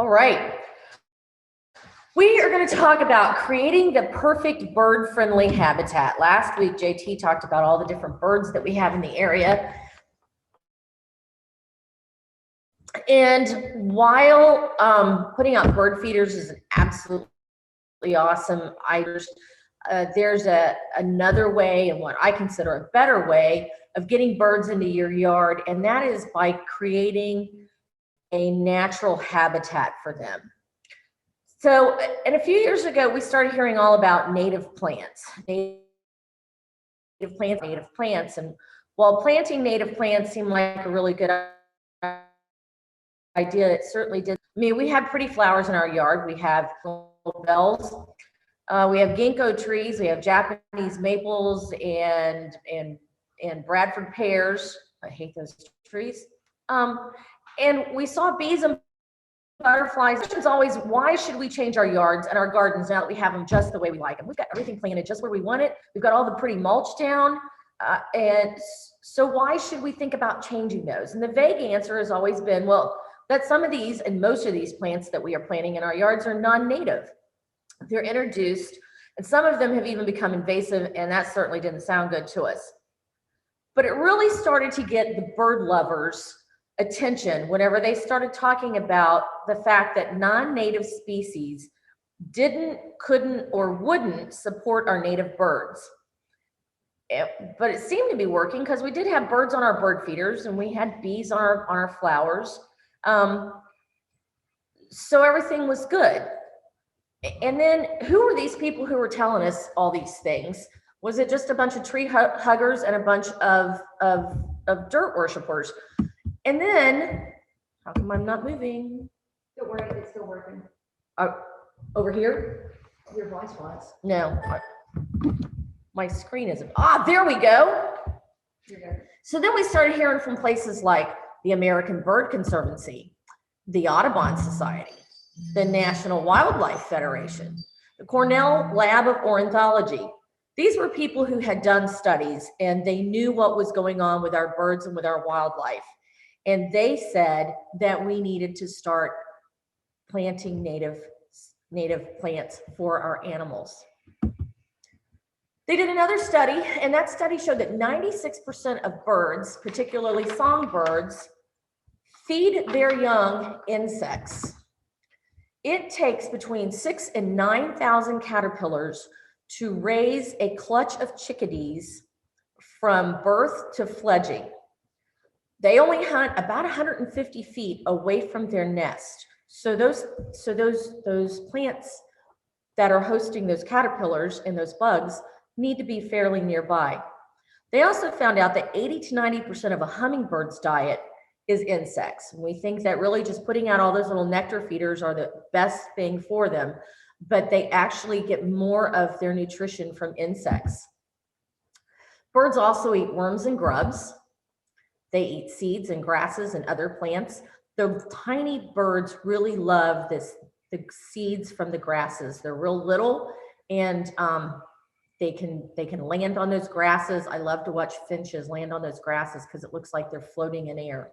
All right. We are going to talk about creating the perfect bird-friendly habitat. Last week, JT talked about all the different birds that we have in the area. And while putting out bird feeders is an absolutely awesome idea, there's another way, and what I consider a better way, of getting birds into your yard, and that is by creating a natural habitat for them. So, and a few years ago, we started hearing all about native plants. And while planting native plants seemed like a really good idea, it certainly did. I mean, we have pretty flowers in our yard. We have bells. We have ginkgo trees. We have Japanese maples and Bradford pears. I hate those trees. And we saw bees and butterflies. The question is always, why should we change our yards and our gardens now that we have them just the way we like them? We've got everything planted just where we want it. We've got all the pretty mulch down. And so why should we think about changing those? And the vague answer has always been, well, that some of these and most of these plants that we are planting in our yards are non-native. They're introduced, and some of them have even become invasive, and that certainly didn't sound good to us. But it really started to get the bird lovers' attention whenever they started talking about the fact that non-native species couldn't, or wouldn't support our native birds. But it seemed to be working because we did have birds on our bird feeders and we had bees on our flowers. So everything was good. And then who were these people who were telling us all these things? Was it just a bunch of tree huggers and a bunch of dirt worshipers? And then, how come I'm not moving? Don't worry, it's still working. Over here? Your blind spots. No, my screen isn't. There we go. So then we started hearing from places like the American Bird Conservancy, the Audubon Society, the National Wildlife Federation, the Cornell Lab of Ornithology. These were people who had done studies and they knew what was going on with our birds and with our wildlife. And they said that we needed to start planting native plants for our animals. They did another study, and that study showed that 96% of birds, particularly songbirds, feed their young insects. It takes between 6,000 and 9,000 caterpillars to raise a clutch of chickadees from birth to fledging. They only hunt about 150 feet away from their nest. So those plants that are hosting those caterpillars and those bugs need to be fairly nearby. They also found out that 80 to 90% of a hummingbird's diet is insects. And we think that really just putting out all those little nectar feeders are the best thing for them, but they actually get more of their nutrition from insects. Birds also eat worms and grubs. They eat seeds and grasses and other plants. The tiny birds really love the seeds from the grasses. They're real little, and they can land on those grasses. I love to watch finches land on those grasses because it looks like they're floating in air.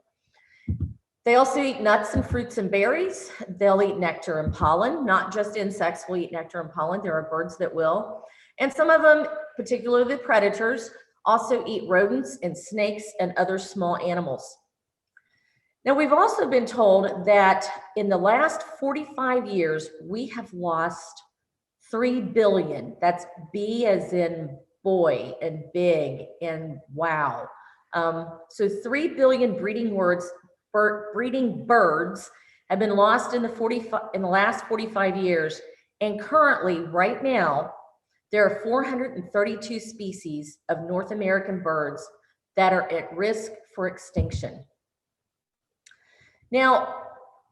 They also eat nuts and fruits and berries. They'll eat nectar and pollen. Not just insects will eat nectar and pollen. There are birds that will. And some of them, particularly the predators, also eat rodents and snakes and other small animals. Now, we've also been told that in the last 45 years, we have lost 3 billion. That's B as in boy and big and wow. So 3 billion breeding birds have been lost in the last 45 years. And currently, right now, there are 432 species of North American birds that are at risk for extinction. Now,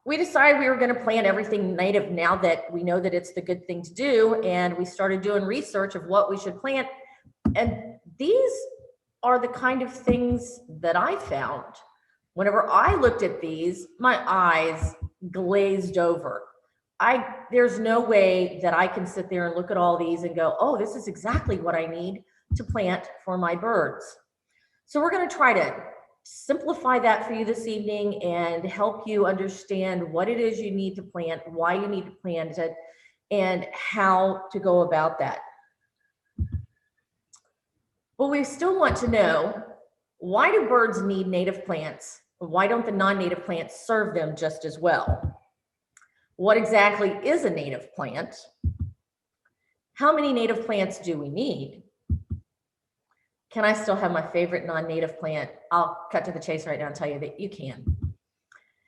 we decided we were going to plant everything native now that we know that it's the good thing to do, and we started doing research of what we should plant. And these are the kind of things that I found. Whenever I looked at these, my eyes glazed over. There's no way that I can sit there and look at all these and go, oh, this is exactly what I need to plant for my birds. So we're going to try to simplify that for you this evening and help you understand what it is you need to plant, why you need to plant it, and how to go about that. But we still want to know, why do birds need native plants? Why don't the non-native plants serve them just as well? What exactly is a native plant? How many native plants do we need? Can I still have my favorite non-native plant? I'll cut to the chase right now and tell you that you can.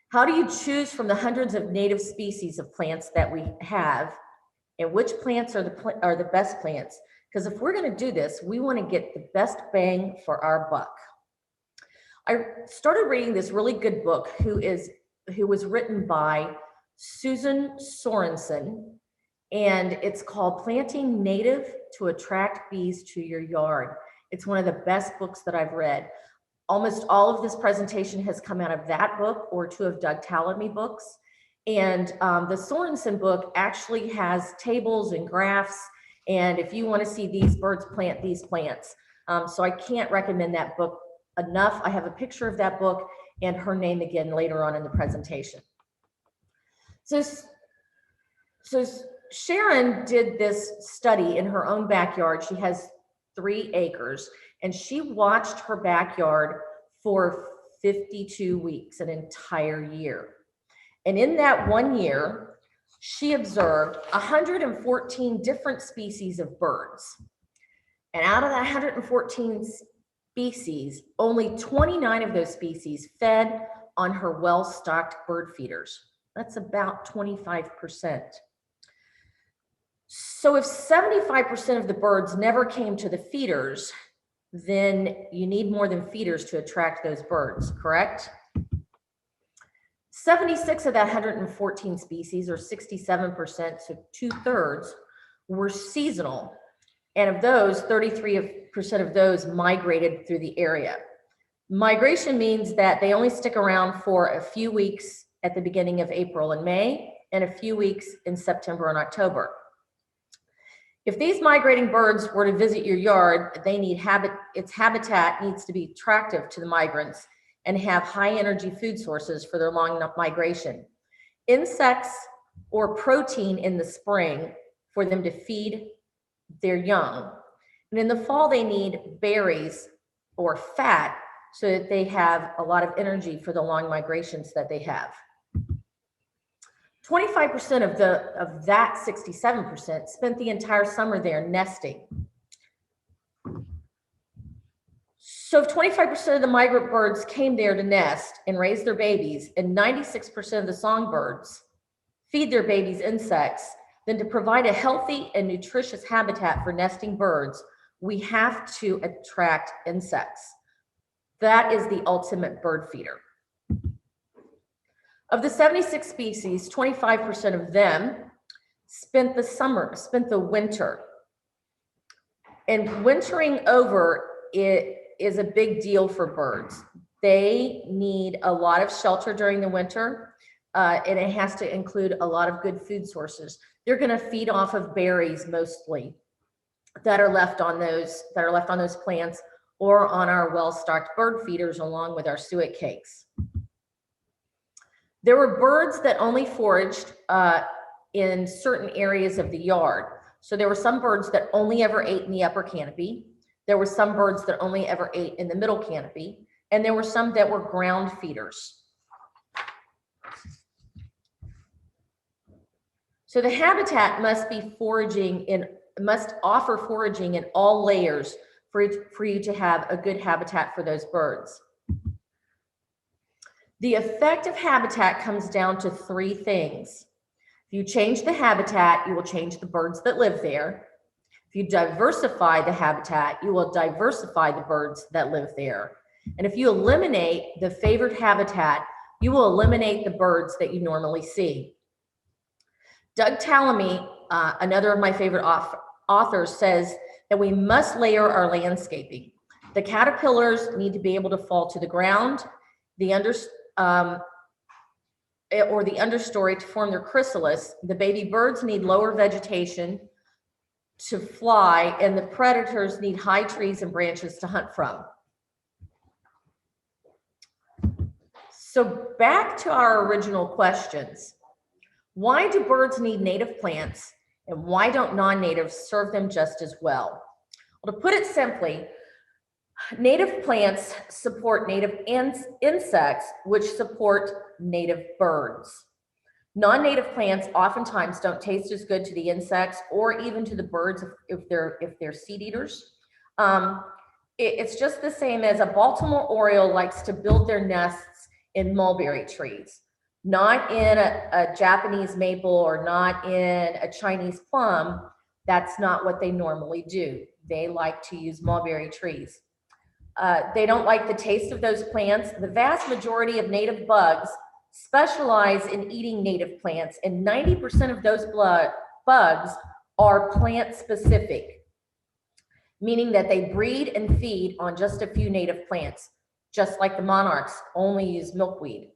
How do you choose from the hundreds of native species of plants that we have, and which plants are the best plants? Because if we're going to do this, we want to get the best bang for our buck. I started reading this really good book who was written by Susan Sorenson, and it's called Planting Native to Attract Bees to Your Yard. It's one of the best books that I've read. Almost all of this presentation has come out of that book or two of Doug Tallamy books. And the Sorenson book actually has tables and graphs. And if you want to see these birds plant these plants. So I can't recommend that book enough. I have a picture of that book and her name again later on in the presentation. So Sharon did this study in her own backyard. She has 3 acres, and she watched her backyard for 52 weeks, an entire year. And in that 1 year, she observed 114 different species of birds. And out of that 114 species, only 29 of those species fed on her well-stocked bird feeders. That's about 25%. So if 75% of the birds never came to the feeders, then you need more than feeders to attract those birds, correct? 76 of that 114 species, or 67%, so 2/3, were seasonal. And of those, 33% of those migrated through the area. Migration means that they only stick around for a few weeks at the beginning of April and May, and a few weeks in September and October. If these migrating birds were to visit your yard, they need its habitat needs to be attractive to the migrants and have high energy food sources for their long migration. Insects or protein in the spring for them to feed their young. And in the fall, they need berries or fat so that they have a lot of energy for the long migrations that they have. 25% of that 67% spent the entire summer there nesting. So if 25% of the migrant birds came there to nest and raise their babies, and 96% of the songbirds feed their babies insects, then to provide a healthy and nutritious habitat for nesting birds, we have to attract insects. That is the ultimate bird feeder. Of the 76 species, 25% of them spent the winter. And wintering over, it is a big deal for birds. They need a lot of shelter during the winter, and it has to include a lot of good food sources. They're going to feed off of berries mostly that are left on those plants, or on our well-stocked bird feeders along with our suet cakes. There were birds that only foraged in certain areas of the yard. So there were some birds that only ever ate in the upper canopy. There were some birds that only ever ate in the middle canopy. And there were some that were ground feeders. So the habitat must offer foraging in all layers for you to have a good habitat for those birds. The effective habitat comes down to 3 things. If you change the habitat, you will change the birds that live there. If you diversify the habitat, you will diversify the birds that live there. And if you eliminate the favored habitat, you will eliminate the birds that you normally see. Doug Tallamy, another of my favorite authors, says that we must layer our landscaping. The caterpillars need to be able to fall to the ground. The understory to form their chrysalis. The baby birds need lower vegetation to fly, and the predators need high trees and branches to hunt from. So back to our original questions. Why do birds need native plants, and why don't non-natives serve them just as well? Well, to put it simply, native plants support native insects, which support native birds. Non-native plants oftentimes don't taste as good to the insects or even to the birds if they're seed eaters. It's just the same as a Baltimore Oriole likes to build their nests in mulberry trees, not in a Japanese maple or not in a Chinese plum. That's not what they normally do. They like to use mulberry trees. They don't like the taste of those plants. The vast majority of native bugs specialize in eating native plants, and 90% of those bugs are plant specific, meaning that they breed and feed on just a few native plants, just like the monarchs only use milkweed.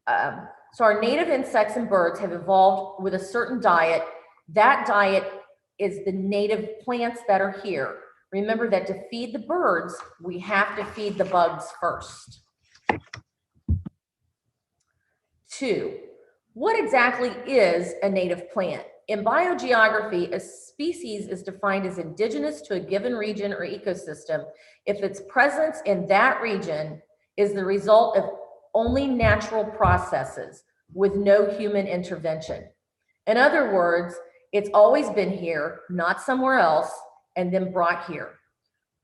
So our native insects and birds have evolved with a certain diet. That diet is the native plants that are here. Remember that to feed the birds, we have to feed the bugs first. 2, what exactly is a native plant? In biogeography, a species is defined as indigenous to a given region or ecosystem if its presence in that region is the result of only natural processes with no human intervention. In other words, it's always been here, not somewhere else, and then brought here.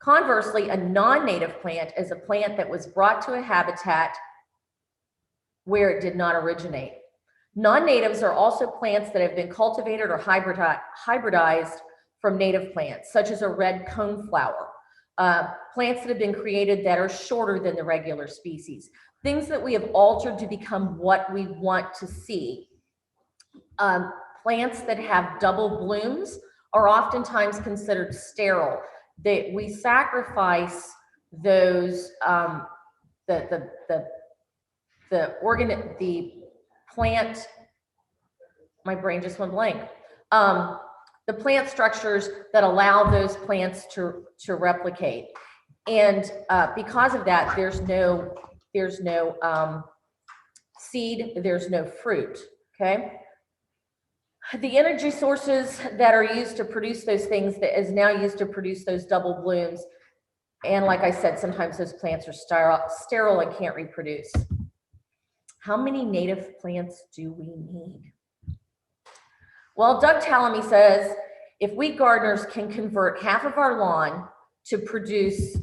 Conversely, a non-native plant is a plant that was brought to a habitat where it did not originate. Non-natives are also plants that have been cultivated or hybridized from native plants, such as a red coneflower, plants that have been created that are shorter than the regular species, things that we have altered to become what we want to see. Plants that have double blooms are oftentimes considered sterile. We sacrifice those, the plant, my brain just went blank. The plant structures that allow those plants to replicate. And because of that, there's no seed, there's no fruit, okay? The energy sources that are used to produce those things that is now used to produce those double blooms. And like I said, sometimes those plants are sterile and can't reproduce. How many native plants do we need? Well, Doug Tallamy says, if we gardeners can convert half of our lawn to produce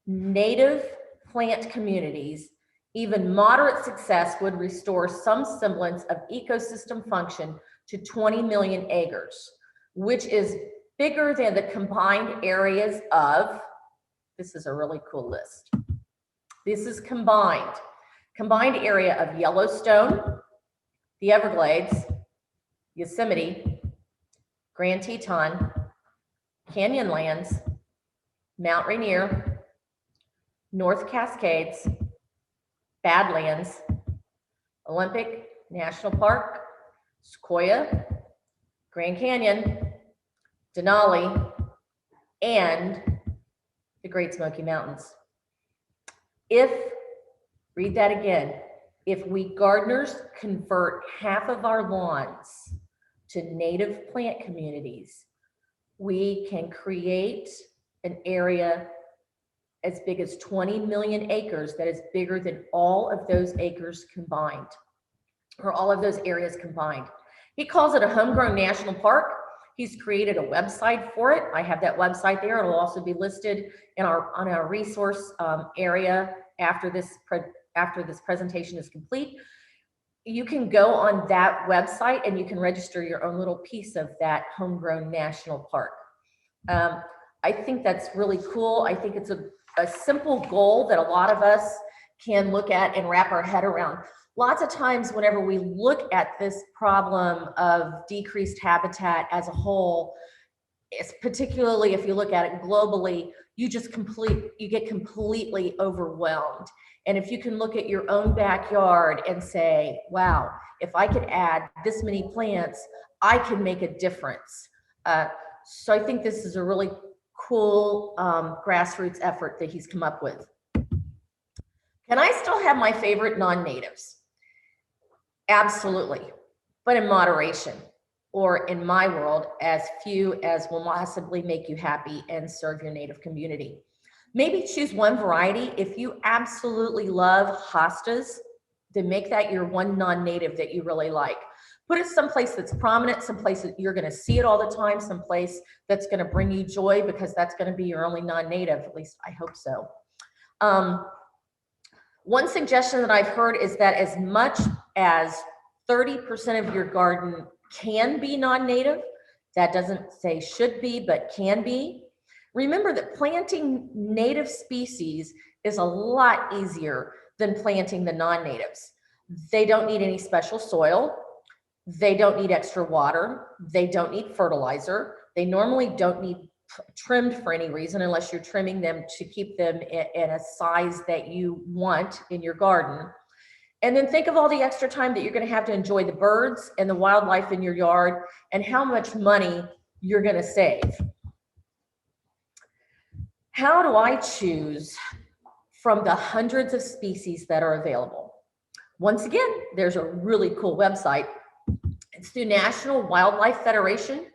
native plant communities, even moderate success would restore some semblance of ecosystem function to 20 million acres, which is bigger than the combined areas of, this is a really cool list. This is combined area of Yellowstone, the Everglades, Yosemite, Grand Teton, Canyonlands, Mount Rainier, North Cascades, Badlands, Olympic National Park, Sequoia, Grand Canyon, Denali, and the Great Smoky Mountains. Read that again, if we gardeners convert half of our lawns to native plant communities, we can create an area as big as 20 million acres that is bigger than all of those acres combined, or all of those areas combined. He calls it a homegrown national park. He's created a website for it. I have that website there. It'll also be listed on our resource area after this presentation is complete. You can go on that website and you can register your own little piece of that homegrown national park. I think that's really cool. I think it's a simple goal that a lot of us can look at and wrap our head around. Lots of times whenever we look at this problem of decreased habitat as a whole, it's particularly if you look at it globally, you get completely overwhelmed. And if you can look at your own backyard and say, wow, if I could add this many plants, I can make a difference. So I think this is a really cool grassroots effort that he's come up with. Can I still have my favorite non-natives? Absolutely, but in moderation, or in my world, as few as will possibly make you happy and serve your native community. Maybe choose one variety. If you absolutely love hostas, then make that your one non-native that you really like. Put it someplace that's prominent, someplace that you're going to see it all the time, someplace that's going to bring you joy, because that's going to be your only non-native. At least I hope so. One suggestion that I've heard is that as much as 30% of your garden can be non-native. That doesn't say should be, but can be. Remember that planting native species is a lot easier than planting the non-natives. They don't need any special soil. They don't need extra water. They don't need fertilizer. They normally don't need trimmed for any reason, unless you're trimming them to keep them in a size that you want in your garden. And then think of all the extra time that you're going to have to enjoy the birds and the wildlife in your yard, and how much money you're going to save. How do I choose from the hundreds of species that are available? Once again, there's a really cool website. It's through National Wildlife Federation,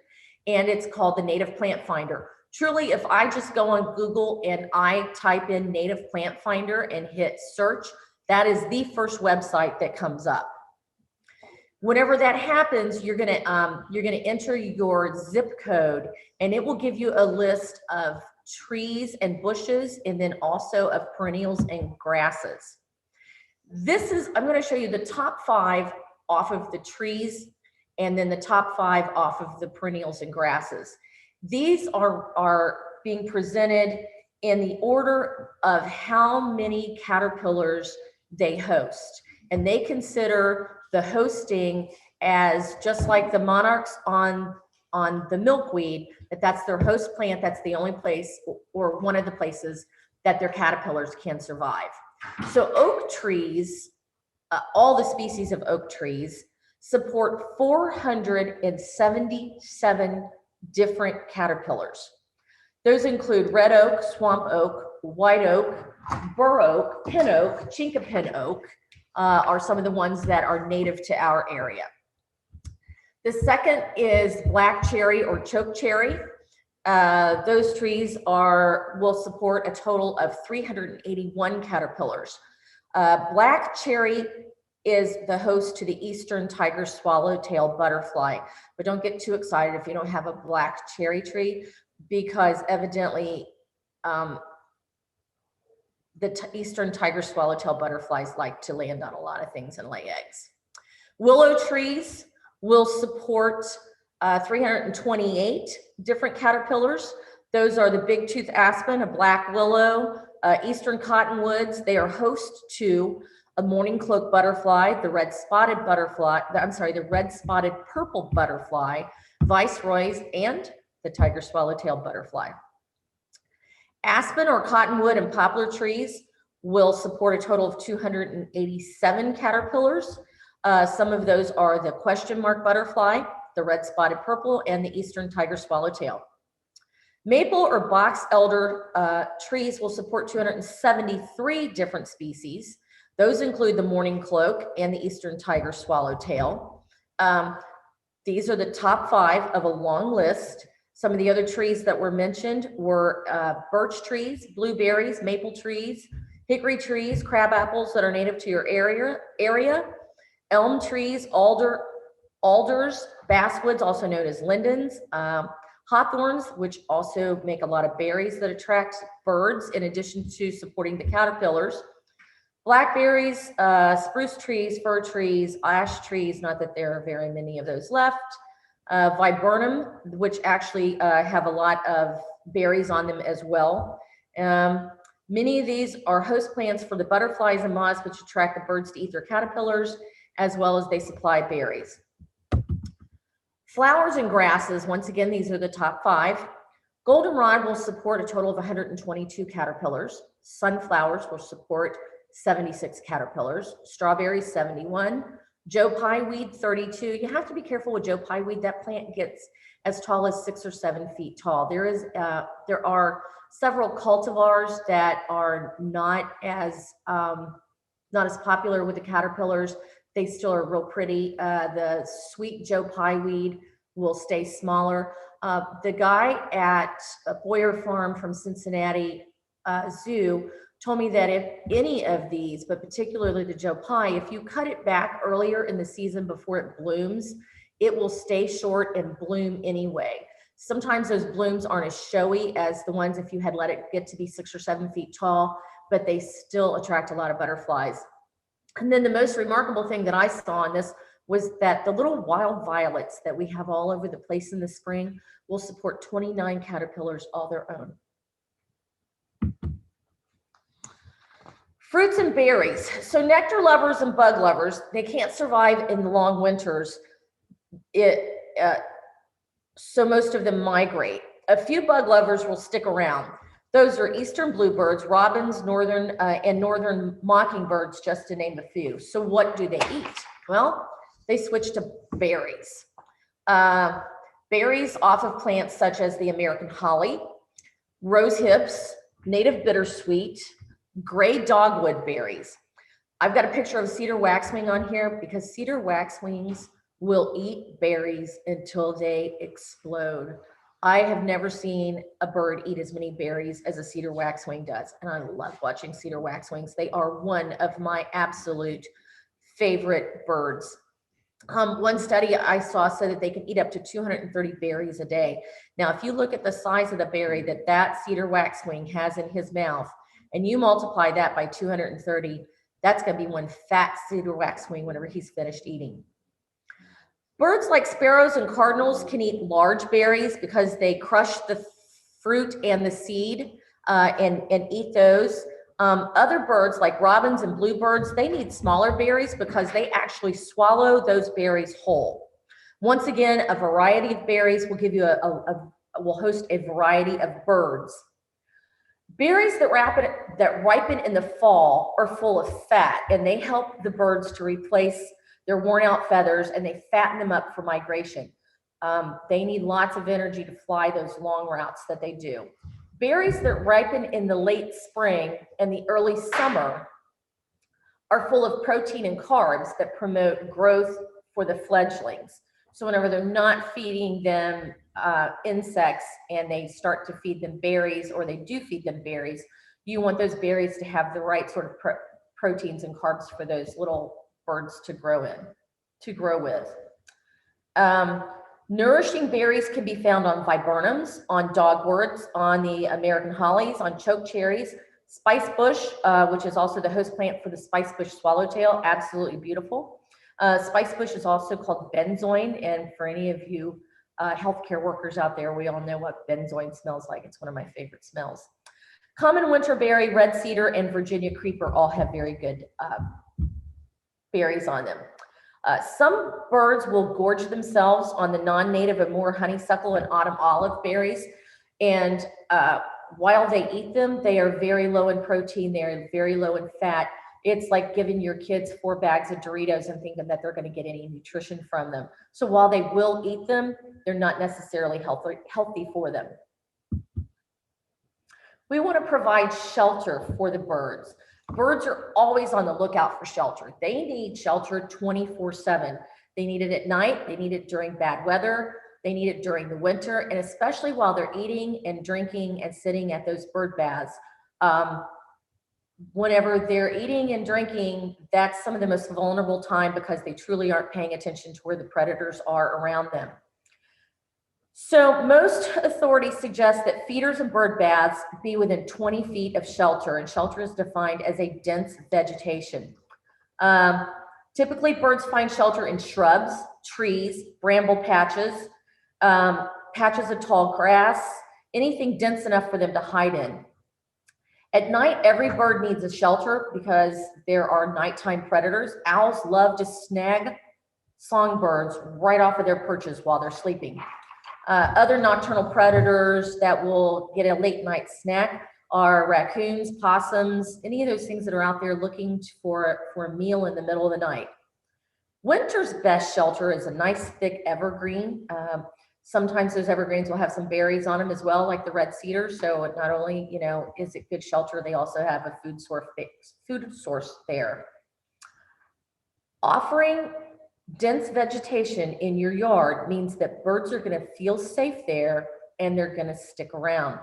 and it's called the Native Plant Finder. Truly, if I just go on Google and I type in Native Plant Finder and hit search, that is the first website that comes up. Whenever that happens, you're gonna enter your zip code, and it will give you a list of trees and bushes, and then also of perennials and grasses. I'm going to show you the top 5 off of the trees, and then the top 5 off of the perennials and grasses. These are being presented in the order of how many caterpillars they host. And they consider the hosting as just like the monarchs on the milkweed, that's their host plant. That's the only place, or one of the places, that their caterpillars can survive. So oak trees, all the species of oak trees, support 477 different caterpillars. Those include red oak, swamp oak, white oak, bur oak, pin oak, chinkapin oak, are some of the ones that are native to our area. The second is black cherry or choke cherry. Those trees will support a total of 381 caterpillars. Black cherry is the host to the eastern tiger swallowtail butterfly, but don't get too excited if you don't have a black cherry tree, because evidently the eastern tiger swallowtail butterflies like to land on a lot of things and lay eggs. Willow trees will support 328 different caterpillars. Those are the big tooth aspen, a black willow, eastern cottonwoods. They are host to a morning cloak butterfly, the red spotted purple butterfly, viceroys, and the tiger swallowtail butterfly. Aspen or cottonwood and poplar trees will support a total of 287 caterpillars. Some of those are the question mark butterfly, the red spotted purple, and the eastern tiger swallowtail. Maple or box elder trees will support 273 different species. Those include the morning cloak and the eastern tiger swallowtail. These are the top 5 of a long list. Some of the other trees that were mentioned were birch trees, blueberries, maple trees, hickory trees, crab apples that are native to your area, elm trees, alders, basswoods, also known as lindens, hawthorns, which also make a lot of berries that attract birds in addition to supporting the caterpillars, blackberries, spruce trees, fir trees, ash trees, not that there are very many of those left, viburnum, which actually have a lot of berries on them as well. Many of these are host plants for the butterflies and moths, which attract the birds to eat their caterpillars, as well as they supply berries. Flowers and grasses, once again, these are the top 5. Goldenrod will support a total of 122 caterpillars. Sunflowers will support 76 caterpillars. Strawberries, 71. Joe Pye weed, 32. You have to be careful with Joe Pye weed. That plant gets as tall as 6 or 7 feet tall. There are several cultivars that are not as popular with the caterpillars. They still are real pretty. The sweet Joe Pye weed will stay smaller. The guy at Boyer Farm from Cincinnati Zoo told me that if any of these, but particularly the Joe Pye, if you cut it back earlier in the season before it blooms, it will stay short and bloom anyway. Sometimes those blooms aren't as showy as the ones if you had let it get to be 6 or 7 feet tall, but they still attract a lot of butterflies. And then the most remarkable thing that I saw in this was that the little wild violets that we have all over the place in the spring will support 29 caterpillars all their own. Fruits and berries. So nectar lovers and bug lovers, they can't survive in the long winters. So most of them migrate. A few bug lovers will stick around. Those are eastern bluebirds, robins, and northern mockingbirds, just to name a few. So what do they eat? Well, they switch to berries. Berries off of plants such as the American holly, rose hips, native bittersweet, gray dogwood berries. I've got a picture of cedar waxwing on here because cedar waxwings will eat berries until they explode. I have never seen a bird eat as many berries as a cedar waxwing does, and I love watching cedar waxwings. They are one of my absolute favorite birds. One study I saw said that they can eat up to 230 berries a day. Now, if you look at the size of the berry that cedar waxwing has in his mouth, and you multiply that by 230, that's going to be one fat cedar waxwing whenever he's finished eating. Birds like sparrows and cardinals can eat large berries because they crush the fruit and the seed and eat those. Other birds like robins and bluebirds, they need smaller berries because they actually swallow those berries whole. Once again, a variety of berries will give you will host a variety of birds. Berries that ripen in the fall are full of fat, and they help the birds to replace their worn out feathers, and they fatten them up for migration. They need lots of energy to fly those long routes that they do. Berries that ripen in the late spring and the early summer are full of protein and carbs that promote growth for the fledglings. So whenever they're not feeding them insects and they start to feed them berries, or they do feed them berries, you want those berries to have the right sort of proteins and carbs for those little birds to grow with. Nourishing berries can be found on viburnums, on dogwoods, on the American hollies, on choke cherries, spice bush, which is also the host plant for the spice bush swallowtail, absolutely beautiful. Spice bush is also called benzoin, and for any of you healthcare workers out there, we all know what benzoin smells like. It's one of my favorite smells. Common winterberry, red cedar, and Virginia creeper all have very good berries on them. Some birds will gorge themselves on the non-native Amur honeysuckle and autumn olive berries, and while they eat them, they are very low in protein, they are very low in fat. It's like giving your kids 4 bags of Doritos and thinking that they're going to get any nutrition from them. So while they will eat them, they're not necessarily healthy for them. We want to provide shelter for the birds. Birds are always on the lookout for shelter. They need shelter 24/7. They need it at night. They need it during bad weather. They need it during the winter, and especially while they're eating and drinking and sitting at those bird baths. Whenever they're eating and drinking, that's some of the most vulnerable time because they truly aren't paying attention to where the predators are around them. So most authorities suggest that feeders and bird baths be within 20 feet of shelter, and shelter is defined as a dense vegetation. Typically, birds find shelter in shrubs, trees, bramble patches, patches of tall grass, anything dense enough for them to hide in. At night, every bird needs a shelter because there are nighttime predators. Owls love to snag songbirds right off of their perches while they're sleeping. Other nocturnal predators that will get a late night snack are raccoons, possums, any of those things that are out there looking for a meal in the middle of the night. Winter's best shelter is a nice thick evergreen. Sometimes those evergreens will have some berries on them as well, like the red cedar. So it not only, you know, is it good shelter, they also have a food source there. Offering dense vegetation in your yard means that birds are going to feel safe there and they're going to stick around.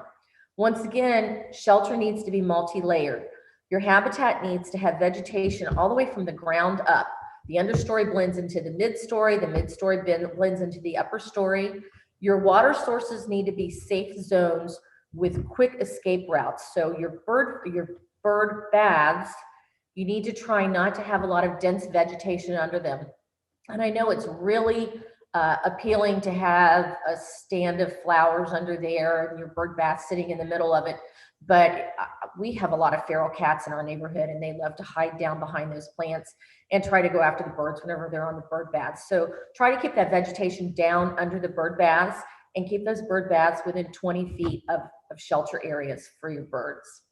Once again, shelter needs to be multi-layered. Your habitat needs to have vegetation all the way from the ground up. The understory blends into the mid-story, the mid-story blends into the upper story. Your water sources need to be safe zones with quick escape routes. So your bird baths, you need to try not to have a lot of dense vegetation under them. And I know it's really appealing to have a stand of flowers under there and your bird bath sitting in the middle of it. But we have a lot of feral cats in our neighborhood and they love to hide down behind those plants and try to go after the birds whenever they're on the bird baths. So try to keep that vegetation down under the bird baths and keep those bird baths within 20 feet of shelter areas for your birds.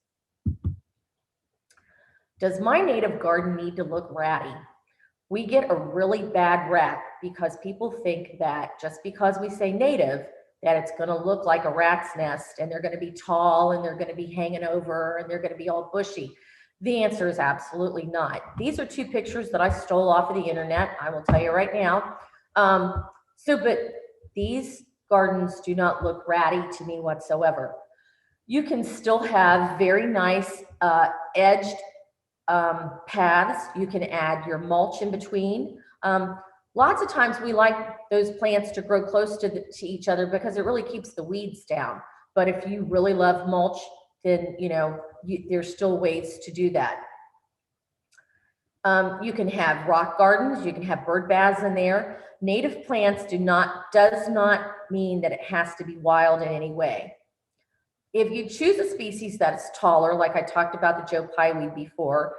Does my native garden need to look ratty? We get a really bad rap because people think that just because we say native, that it's going to look like a rat's nest and they're going to be tall and they're going to be hanging over and they're going to be all bushy. The answer is absolutely not. These are two pictures that I stole off of the internet. I will tell you right now. But these gardens do not look ratty to me whatsoever. You can still have very nice edged paths. You can add your mulch in between. Lots of times we like those plants to grow close to each other because it really keeps the weeds down. But if you really love mulch, then you know there's still ways to do that. You can have rock gardens. You can have bird baths in there. Native plants does not mean that it has to be wild in any way. If you choose a species that's taller, like I talked about the Joe Pye weed before,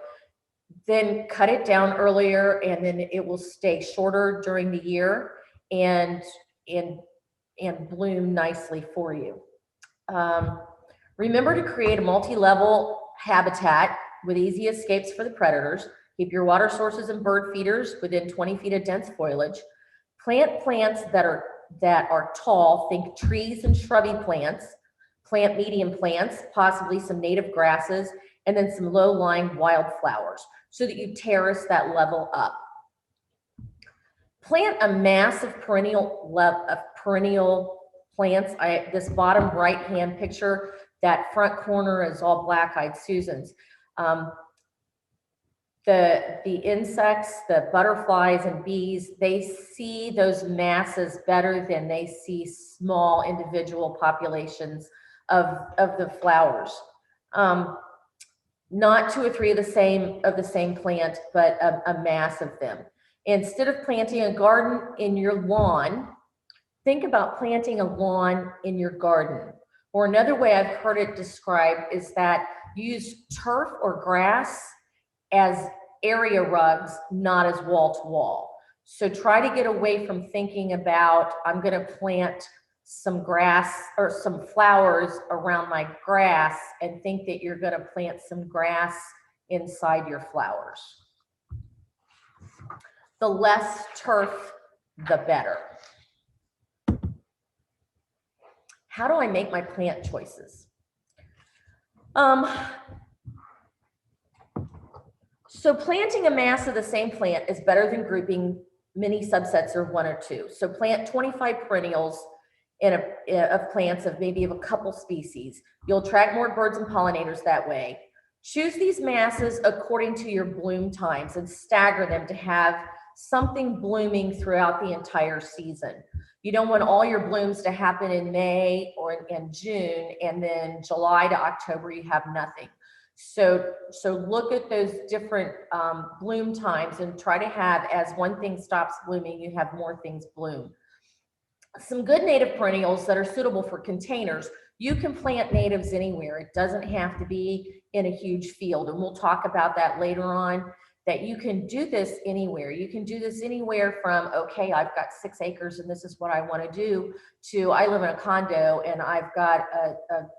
then cut it down earlier and then it will stay shorter during the year and bloom nicely for you. Remember to create a multi-level habitat with easy escapes for the predators. Keep your water sources and bird feeders within 20 feet of dense foliage. Plant plants that are tall, think trees and shrubby plants. Plant medium plants, possibly some native grasses, and then some low-lying wildflowers so that you terrace that level up. Plant a mass of perennial plants. This bottom right-hand picture, that front corner is all black-eyed Susans. The insects, the butterflies and bees, they see those masses better than they see small individual populations of the flowers. Not two or three of the same plant, but a mass of them. Instead of planting a garden in your lawn, think about planting a lawn in your garden. Or another way I've heard it described is that use turf or grass as area rugs, not as wall to wall. So try to get away from thinking about, I'm going to plant some grass or some flowers around my grass and think that you're going to plant some grass inside your flowers. The less turf, the better. How do I make my plant choices? So planting a mass of the same plant is better than grouping many subsets of one or two. So plant 25 perennials of plants of maybe of a couple species. You'll attract more birds and pollinators that way. Choose these masses according to your bloom times and stagger them to have something blooming throughout the entire season. You don't want all your blooms to happen in May or in June, and then July to October you have nothing. So look at those different bloom times and try to have, as one thing stops blooming, you have more things bloom. Some good native perennials that are suitable for containers. You can plant natives anywhere. It doesn't have to be in a huge field. And we'll talk about that later on, that you can do this anywhere. You can do this anywhere from, okay, I've got 6 acres and this is what I want to do, to I live in a condo and I've got a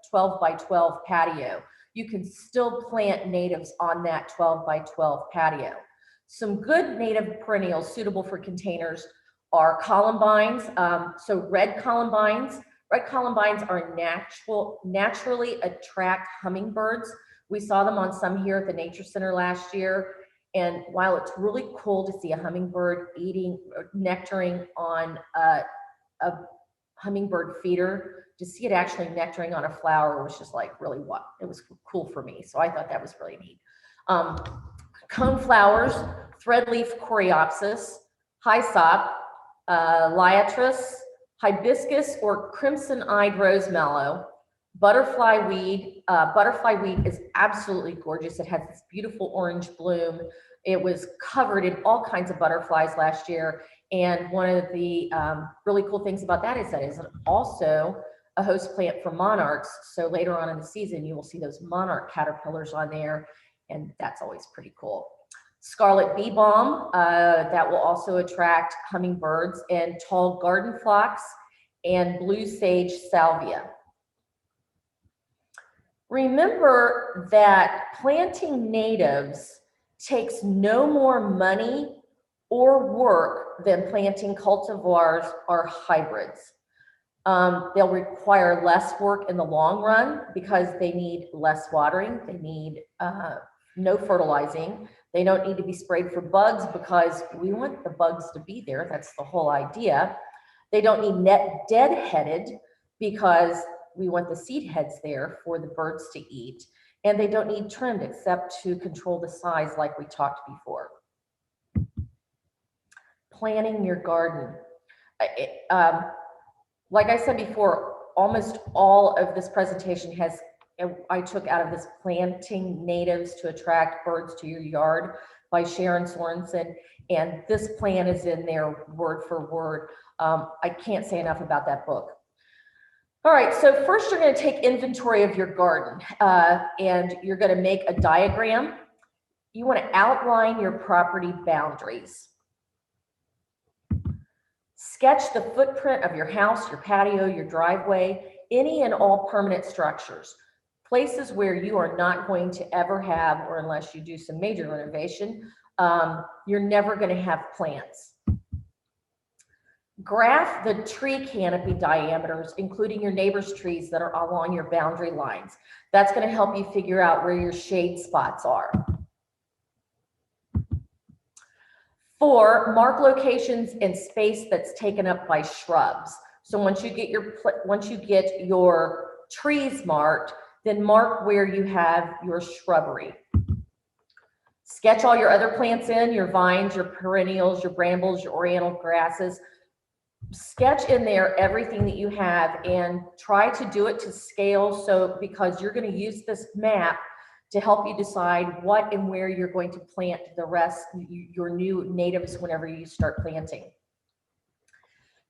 12 by 12 patio. You can still plant natives on that 12 by 12 patio. Some good native perennials suitable for containers are columbines. So red columbines. Red columbines are naturally attract hummingbirds. We saw them on some here at the Nature Center last year. And while it's really cool to see a hummingbird eating or nectaring on a hummingbird feeder, to see it actually nectaring on a flower was just like really what it was cool for me. So I thought that was really neat. Cone flowers, threadleaf coreopsis, hyssop, liatris, hibiscus or crimson-eyed rose mallow, butterfly weed. Butterfly weed is absolutely gorgeous. It has this beautiful orange bloom. It was covered in all kinds of butterflies last year. And one of the really cool things about that is it's also a host plant for monarchs. So later on in the season, you will see those monarch caterpillars on there, and that's always pretty cool. Scarlet bee balm, that will also attract hummingbirds, and tall garden phlox and blue sage salvia. Remember that planting natives takes no more money or work than planting cultivars or hybrids. They'll require less work in the long run because they need less watering, they need no fertilizing, they don't need to be sprayed for bugs because we want the bugs to be there, that's the whole idea. They don't need net deadheaded because we want the seed heads there for the birds to eat, and they don't need trimmed except to control the size like we talked before. Planning your garden. Like I said before, almost all of this presentation I took out of this Planting Natives to Attract Birds to Your Yard by Sharon Sorenson, and this plan is in there word for word. I can't say enough about that book. All right, so first you're going to take inventory of your garden, and you're going to make a diagram. You want to outline your property boundaries. Sketch the footprint of your house, your patio, your driveway, any and all permanent structures, places where you are not going to ever have, or unless you do some major renovation, you're never going to have plants. Graph the tree canopy diameters, including your neighbor's trees that are along your boundary lines. That's going to help you figure out where your shade spots are. 4, mark locations and space that's taken up by shrubs. So once you get your trees marked, then mark where you have your shrubbery. Sketch all your other plants in, your vines, your perennials, your brambles, your oriental grasses. Sketch in there everything that you have and try to do it to scale, so because you're going to use this map to help you decide what and where you're going to plant the rest, your new natives, whenever you start planting.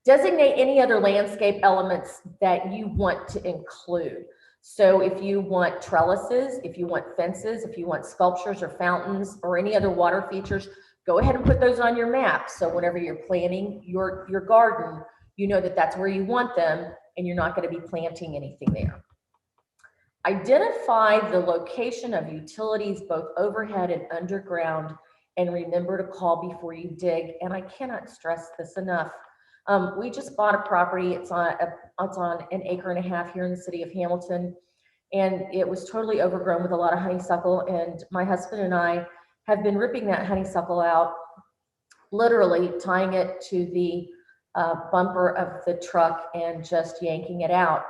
Designate any other landscape elements that you want to include. So if you want trellises, if you want fences, if you want sculptures or fountains or any other water features, go ahead and put those on your map. So whenever you're planning your garden, you know that that's where you want them and you're not going to be planting anything there. Identify the location of utilities, both overhead and underground, and remember to call before you dig. And I cannot stress this enough. We just bought a property. It's on 1.5 acres here in the city of Hamilton, and it was totally overgrown with a lot of honeysuckle. And my husband and I have been ripping that honeysuckle out, literally tying it to the bumper of the truck and just yanking it out.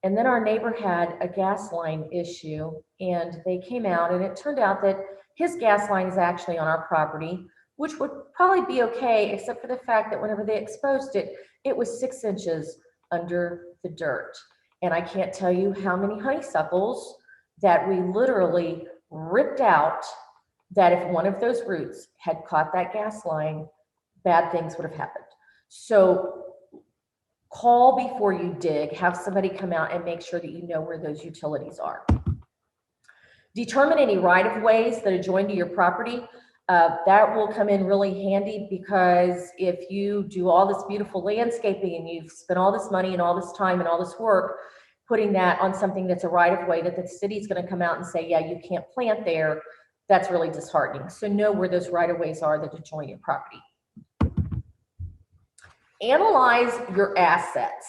And then our neighbor had a gas line issue, and they came out, and it turned out that his gas line is actually on our property, which would probably be okay, except for the fact that whenever they exposed it, it was 6 inches under the dirt. And I can't tell you how many honeysuckles that we literally ripped out, that if one of those roots had caught that gas line, bad things would have happened. So call before you dig, have somebody come out and make sure that you know where those utilities are. Determine any right-of-ways that adjoin to your property. That will come in really handy, because if you do all this beautiful landscaping and you've spent all this money and all this time and all this work putting that on something that's a right-of-way that the city's going to come out and say, yeah, you can't plant there, that's really disheartening. So know where those right-of-ways are that adjoin your property. Analyze your assets.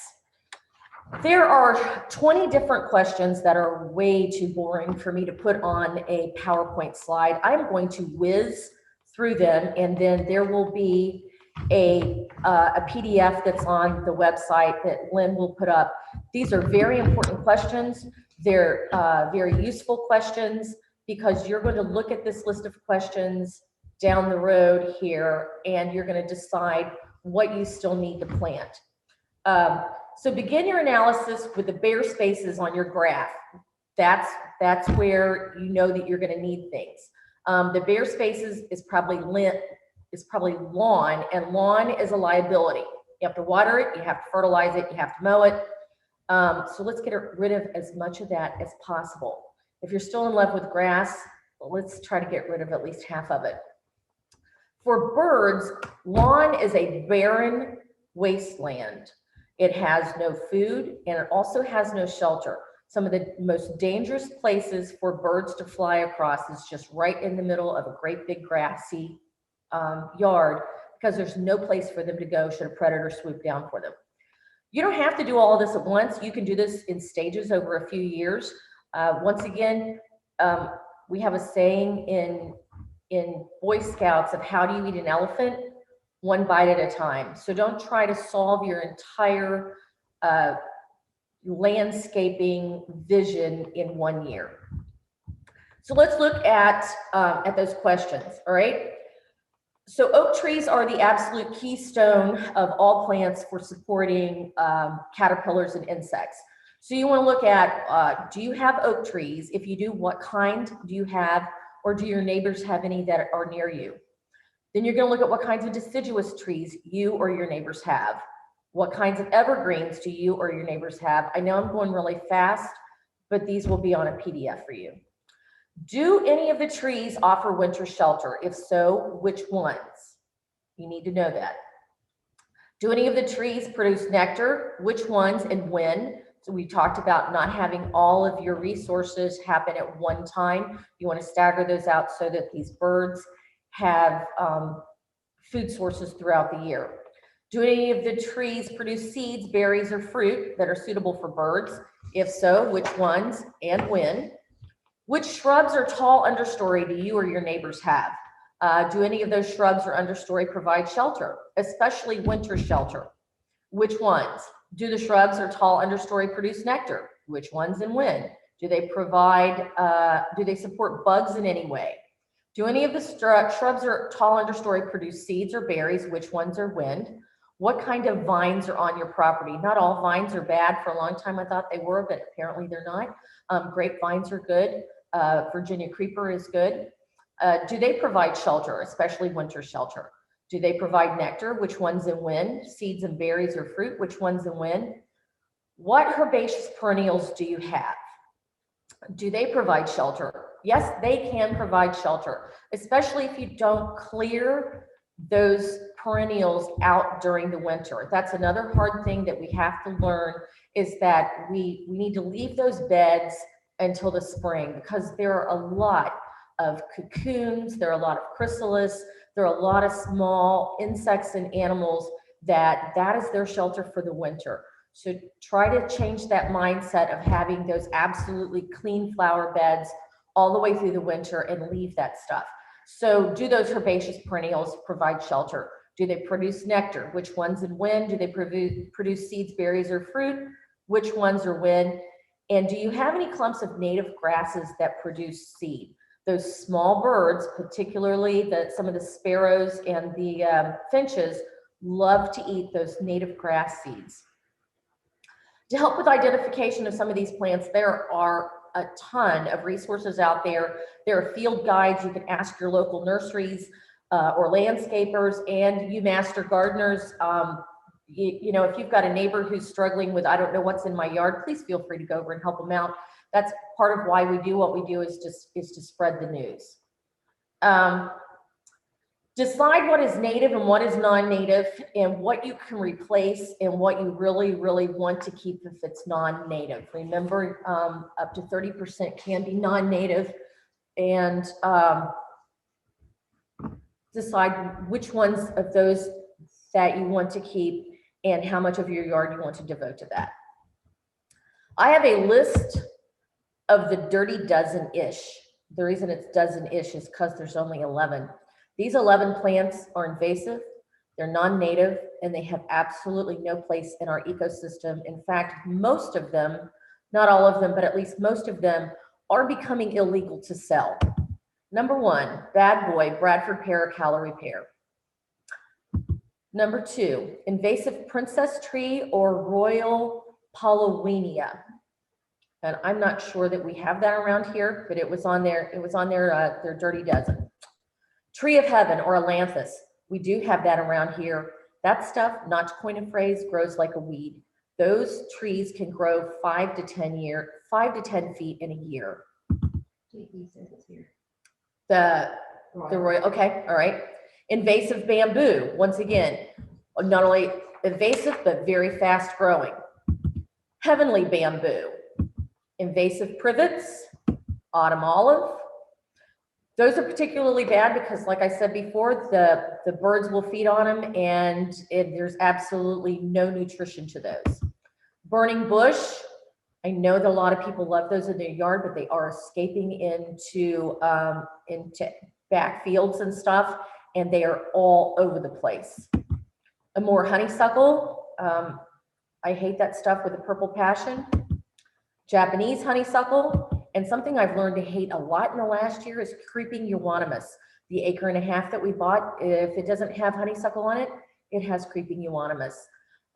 There are 20 different questions that are way too boring for me to put on a PowerPoint slide. I'm going to whiz through them, and then there will be a PDF that's on the website that Lynn will put up. These are very important questions. They're very useful questions because you're going to look at this list of questions down the road here, and you're going to decide what you still need to plant. So begin your analysis with the bare spaces on your graph. That's where you know that you're going to need things. The bare spaces is probably lawn, and lawn is a liability. You have to water it, you have to fertilize it, you have to mow it. So let's get rid of as much of that as possible. If you're still in love with grass, let's try to get rid of at least half of it. For birds, lawn is a barren wasteland. It has no food, and it also has no shelter. Some of the most dangerous places for birds to fly across is just right in the middle of a great big grassy yard, because there's no place for them to go should a predator swoop down for them. You don't have to do all of this at once. You can do this in stages over a few years. Once again, we have a saying in Boy Scouts of how do you eat an elephant? One bite at a time. So don't try to solve your entire landscaping vision in 1 year. So let's look at those questions, all right? So oak trees are the absolute keystone of all plants for supporting caterpillars and insects. So you want to look at, do you have oak trees? If you do, what kind do you have, or do your neighbors have any that are near you? Then you're going to look at what kinds of deciduous trees you or your neighbors have. What kinds of evergreens do you or your neighbors have? I know I'm going really fast, but these will be on a PDF for you. Do any of the trees offer winter shelter? If so, which ones? You need to know that. Do any of the trees produce nectar? Which ones and when? So we talked about not having all of your resources happen at one time. You want to stagger those out so that these birds have food sources throughout the year. Do any of the trees produce seeds, berries, or fruit that are suitable for birds? If so, which ones and when? Which shrubs or tall understory do you or your neighbors have? Do any of those shrubs or understory provide shelter, especially winter shelter? Which ones? Do the shrubs or tall understory produce nectar? Which ones and when? Do they support bugs in any way? Do any of the shrubs or tall understory produce seeds or berries? Which ones or when? What kind of vines are on your property? Not all vines are bad. For a long time I thought they were, but apparently they're not. Grapevines are good. Virginia creeper is good. Do they provide shelter, especially winter shelter? Do they provide nectar? Which ones and when? Seeds and berries or fruit? Which ones and when? What herbaceous perennials do you have? Do they provide shelter? Yes, they can provide shelter, especially if you don't clear those perennials out during the winter. That's another hard thing that we have to learn, is that we need to leave those beds until the spring, because there are a lot of cocoons, there are a lot of chrysalis, there are a lot of small insects and animals that is their shelter for the winter. So try to change that mindset of having those absolutely clean flower beds all the way through the winter and leave that stuff. So do those herbaceous perennials provide shelter? Do they produce nectar? Which ones and when? Do they produce seeds, berries, or fruit? Which ones or when? And do you have any clumps of native grasses that produce seed? Those small birds, particularly some of the sparrows and the finches, love to eat those native grass seeds. To help with identification of some of these plants, there are a ton of resources out there. There are field guides. You can ask your local nurseries or landscapers, and you master gardeners. You know, if you've got a neighbor who's struggling with, I don't know what's in my yard, please feel free to go over and help them out. That's part of why we do what we do, is to spread the news. Decide what is native and what is non-native, and what you can replace and what you really, really want to keep if it's non-native. Remember, up to 30% can be non-native. and decide which ones of those that you want to keep and how much of your yard you want to devote to that. I have a list of the dirty dozen-ish. The reason it's dozen-ish is because there's only 11. These 11 plants are invasive, they're non-native, and they have absolutely no place in our ecosystem. In fact, most of them, not all of them, but at least most of them are becoming illegal to sell. Number one, bad boy, Bradford pear, calorie pear. Number two, invasive princess tree or royal Paulownia. And I'm not sure that we have that around here, but it was on their dirty dozen. Tree of heaven or Ailanthus. We do have that around here. That stuff, not to coin a phrase, grows like a weed. Those trees can grow 5 to 10 feet in a year. JP says it's here. The royal, okay, all right. Invasive bamboo, once again, not only invasive, but very fast growing. Heavenly bamboo, invasive privets, autumn olive. Those are particularly bad because, like I said before, the birds will feed on them, and there's absolutely no nutrition to those. Burning bush, I know that a lot of people love those in their yard, but they are escaping into back fields and stuff, and they are all over the place. A more honeysuckle, I hate that stuff with a purple passion. Japanese honeysuckle, and something I've learned to hate a lot in the last year is creeping euonymus. The 1.5 acres that we bought, if it doesn't have honeysuckle on it, it has creeping euonymus.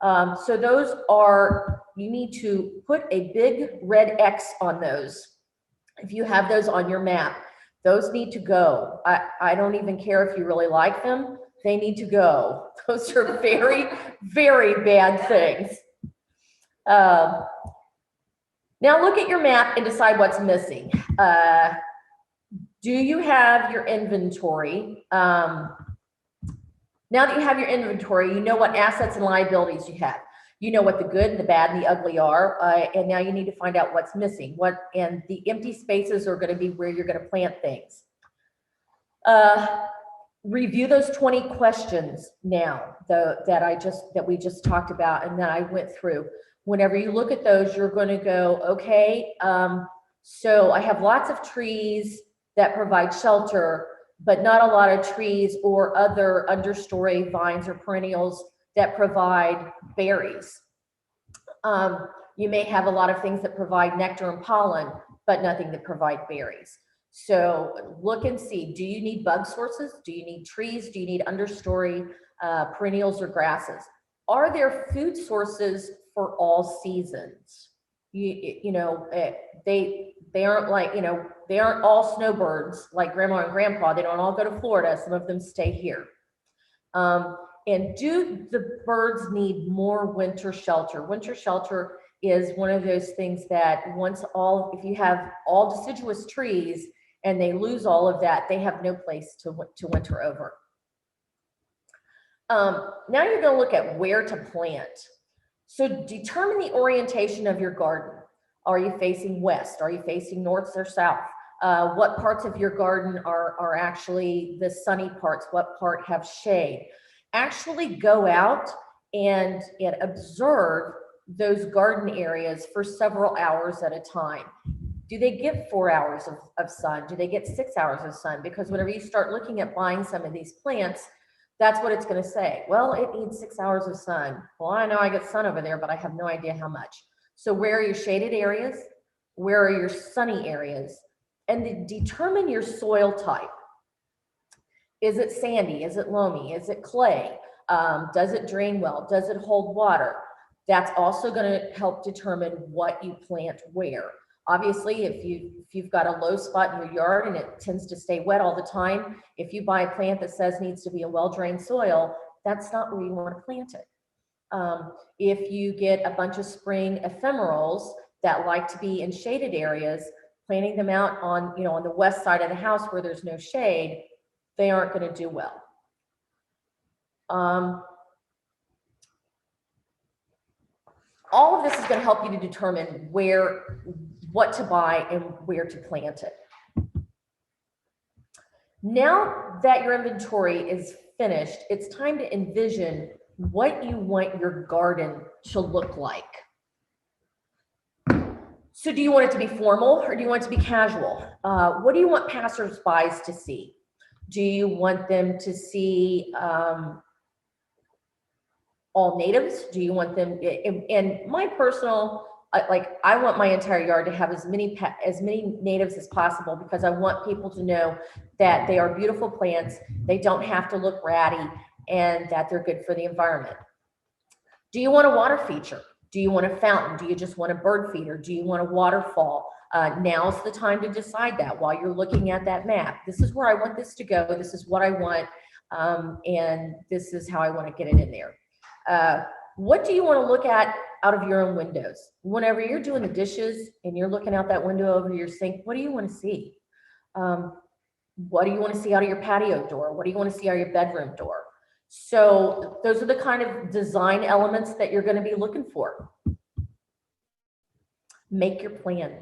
So those are, you need to put a big red X on those. If you have those on your map, those need to go. I don't even care if you really like them, they need to go. Those are very, very bad things. Now look at your map and decide what's missing. Do you have your inventory? Now that you have your inventory, you know what assets and liabilities you have. You know what the good, the bad, and the ugly are, and now you need to find out what's missing. And the empty spaces are going to be where you're going to plant things. Review those 20 questions now that we just talked about and that I went through. Whenever you look at those, you're going to go, okay, so I have lots of trees that provide shelter, but not a lot of trees or other understory vines or perennials that provide berries. You may have a lot of things that provide nectar and pollen, but nothing that provide berries. So look and see, do you need bug sources? Do you need trees? Do you need understory perennials or grasses? Are there food sources for all seasons? You know, they aren't like, you know, they aren't all snowbirds like grandma and grandpa. They don't all go to Florida. Some of them stay here. And do the birds need more winter shelter? Winter shelter is one of those things that if you have all deciduous trees and they lose all of that, they have no place to winter over. Now you're going to look at where to plant. So determine the orientation of your garden. Are you facing west? Are you facing north or south? What parts of your garden are actually the sunny parts? What part have shade? Actually go out and observe those garden areas for several hours at a time. Do they get 4 hours of sun? Do they get 6 hours of sun? Because whenever you start looking at buying some of these plants, that's what it's going to say. Well, it needs 6 hours of sun. Well, I know I get sun over there, but I have no idea how much. So where are your shaded areas? Where are your sunny areas? And determine your soil type. Is it sandy? Is it loamy? Is it clay? Does it drain well? Does it hold water? That's also going to help determine what you plant where. Obviously, if you've got a low spot in your yard and it tends to stay wet all the time, if you buy a plant that says needs to be a well-drained soil, that's not where you want to plant it. If you get a bunch of spring ephemerals that like to be in shaded areas, planting them out on the west side of the house where there's no shade, they aren't going to do well. All of this is going to help you to determine what to buy and where to plant it. Now that your inventory is finished, it's time to envision what you want your garden to look like. So do you want it to be formal or do you want it to be casual? What do you want passersby to see? Do you want them to see all natives? Do you want them, and my personal, like I want my entire yard to have as many natives as possible, because I want people to know that they are beautiful plants, they don't have to look ratty, and that they're good for the environment. Do you want a water feature? Do you want a fountain? Do you just want a bird feeder? Do you want a waterfall? Now's the time to decide that while you're looking at that map. This is where I want this to go. This is what I want. And this is how I want to get it in there. What do you want to look at out of your own windows? Whenever you're doing the dishes and you're looking out that window over your sink, what do you want to see? What do you want to see out of your patio door? What do you want to see out of your bedroom door? So those are the kind of design elements that you're going to be looking for. Make your plan.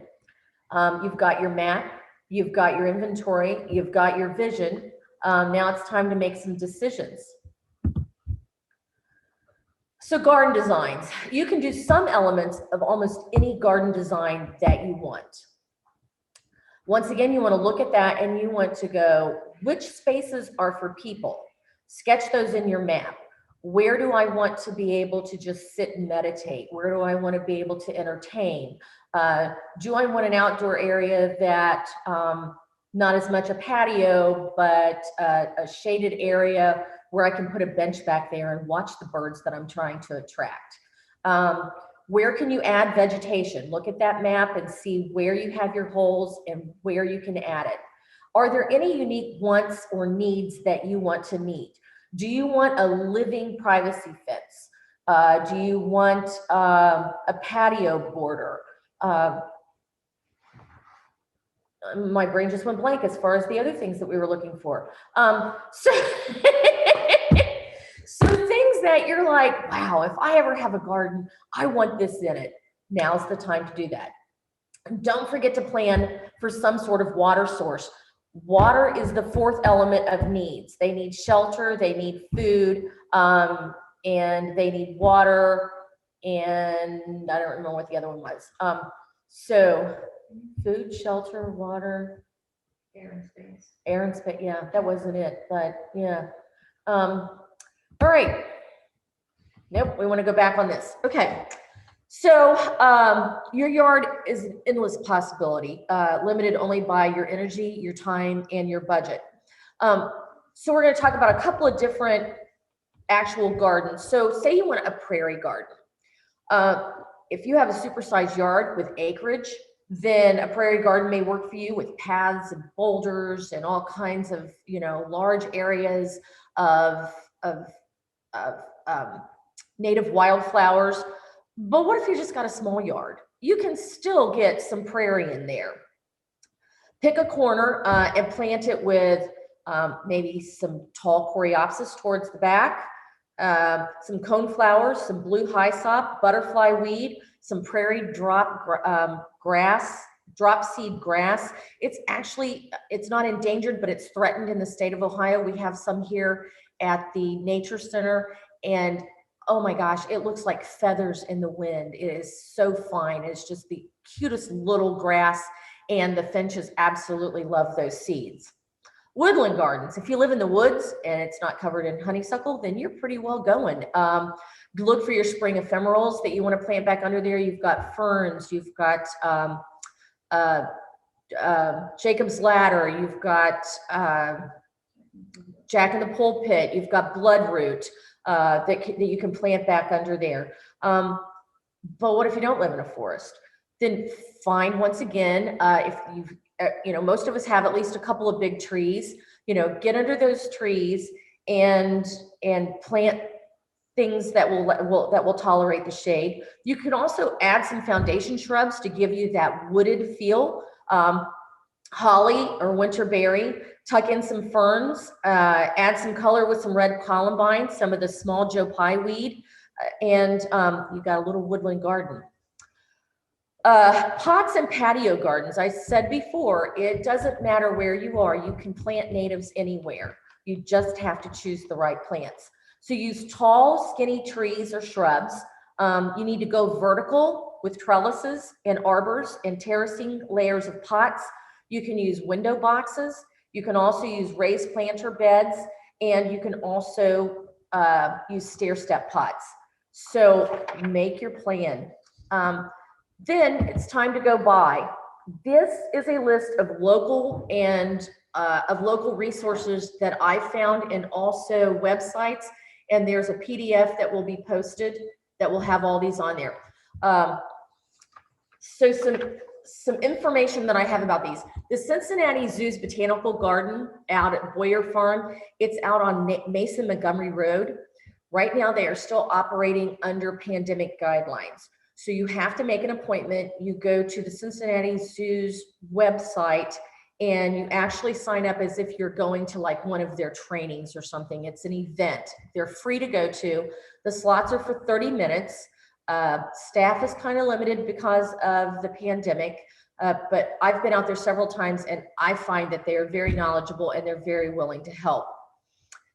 You've got your map, you've got your inventory, you've got your vision. Now it's time to make some decisions. So garden designs. You can do some elements of almost any garden design that you want. Once again, you want to look at that and you want to go, which spaces are for people? Sketch those in your map. Where do I want to be able to just sit and meditate? Where do I want to be able to entertain? Do I want an outdoor area that, not as much a patio, but a shaded area where I can put a bench back there and watch the birds that I'm trying to attract? Where can you add vegetation? Look at that map and see where you have your holes and where you can add it. Are there any unique wants or needs that you want to meet? Do you want a living privacy fence? Do you want a patio border? My brain just went blank as far as the other things that we were looking for. So things that you're like, wow, if I ever have a garden, I want this in it. Now's the time to do that. And don't forget to plan for some sort of water source. Water is the fourth element of needs. They need shelter, they need food, and they need water, and I don't remember what the other one was. So food, shelter, water, Air and space. air and space. Yeah, that wasn't it, but yeah. All right. Nope, we want to go back on this. Okay. So your yard is an endless possibility, limited only by your energy, your time, and your budget. So we're going to talk about a couple of different actual gardens. So say you want a prairie garden. If you have a supersized yard with acreage, then a prairie garden may work for you with paths and boulders and all kinds of, large areas of native wildflowers. But what if you just got a small yard? You can still get some prairie in there. Pick a corner and plant it with maybe some tall coreopsis towards the back, some coneflowers, some blue hyssop, butterfly weed, some prairie drop seed grass. It's not endangered, but it's threatened in the state of Ohio. We have some here at the Nature Center, and oh my gosh, it looks like feathers in the wind. It is so fine. It's just the cutest little grass, and the finches absolutely love those seeds. Woodland gardens. If you live in the woods and it's not covered in honeysuckle, then you're pretty well going. Look for your spring ephemerals that you want to plant back under there. You've got ferns, you've got Jacob's ladder, you've got Jack in the pulpit, you've got bloodroot that you can plant back under there. But what if you don't live in a forest? Then find, once again, if you've most of us have at least a couple of big trees, get under those trees and plant things that will tolerate the shade. You can also add some foundation shrubs to give you that wooded feel. Holly or winterberry, tuck in some ferns, add some color with some red columbine, some of the small Joe Pye weed, and you've got a little woodland garden. Pots and patio gardens. I said before, it doesn't matter where you are. You can plant natives anywhere. You just have to choose the right plants. So use tall, skinny trees or shrubs. You need to go vertical with trellises and arbors and terracing layers of pots. You can use window boxes. You can also use raised planter beds, and you can also use stair step pots. So make your plan. Then it's time to go buy. This is a list of local and of local resources that I found, and also websites. And there's a PDF that will be posted that will have all these on there. So some information that I have about these. The Cincinnati Zoo's Botanical Garden out at Boyer Farm, it's out on Mason Montgomery Road. Right now, they are still operating under pandemic guidelines. So you have to make an appointment. You go to the Cincinnati Zoo's website and you actually sign up as if you're going to like one of their trainings or something. It's an event. They're free to go to. The slots are for 30 minutes. Staff is kind of limited because of the pandemic, but I've been out there several times and I find that they are very knowledgeable and they're very willing to help.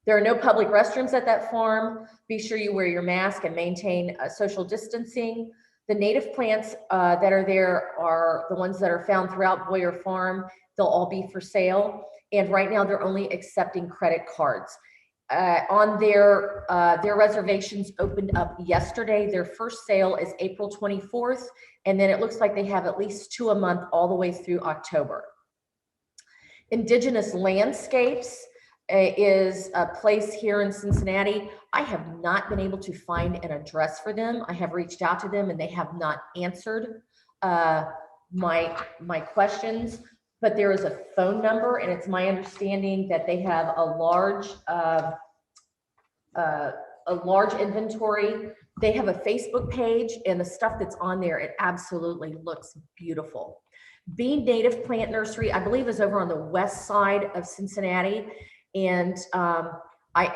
There are no public restrooms at that farm. Be sure you wear your mask and maintain social distancing. The native plants that are there are the ones that are found throughout Boyer Farm. They'll all be for sale. And right now they're only accepting credit cards. On their reservations opened up yesterday. Their first sale is April 24th. And then it looks like they have at least 2 a month all the way through October. Indigenous Landscapes is a place here in Cincinnati. I have not been able to find an address for them. I have reached out to them and they have not answered my questions, but there is a phone number, and it's my understanding that they have a large inventory. They have a Facebook page, and the stuff that's on there, it absolutely looks beautiful. Bean Native Plant Nursery, I believe, is over on the west side of Cincinnati. And I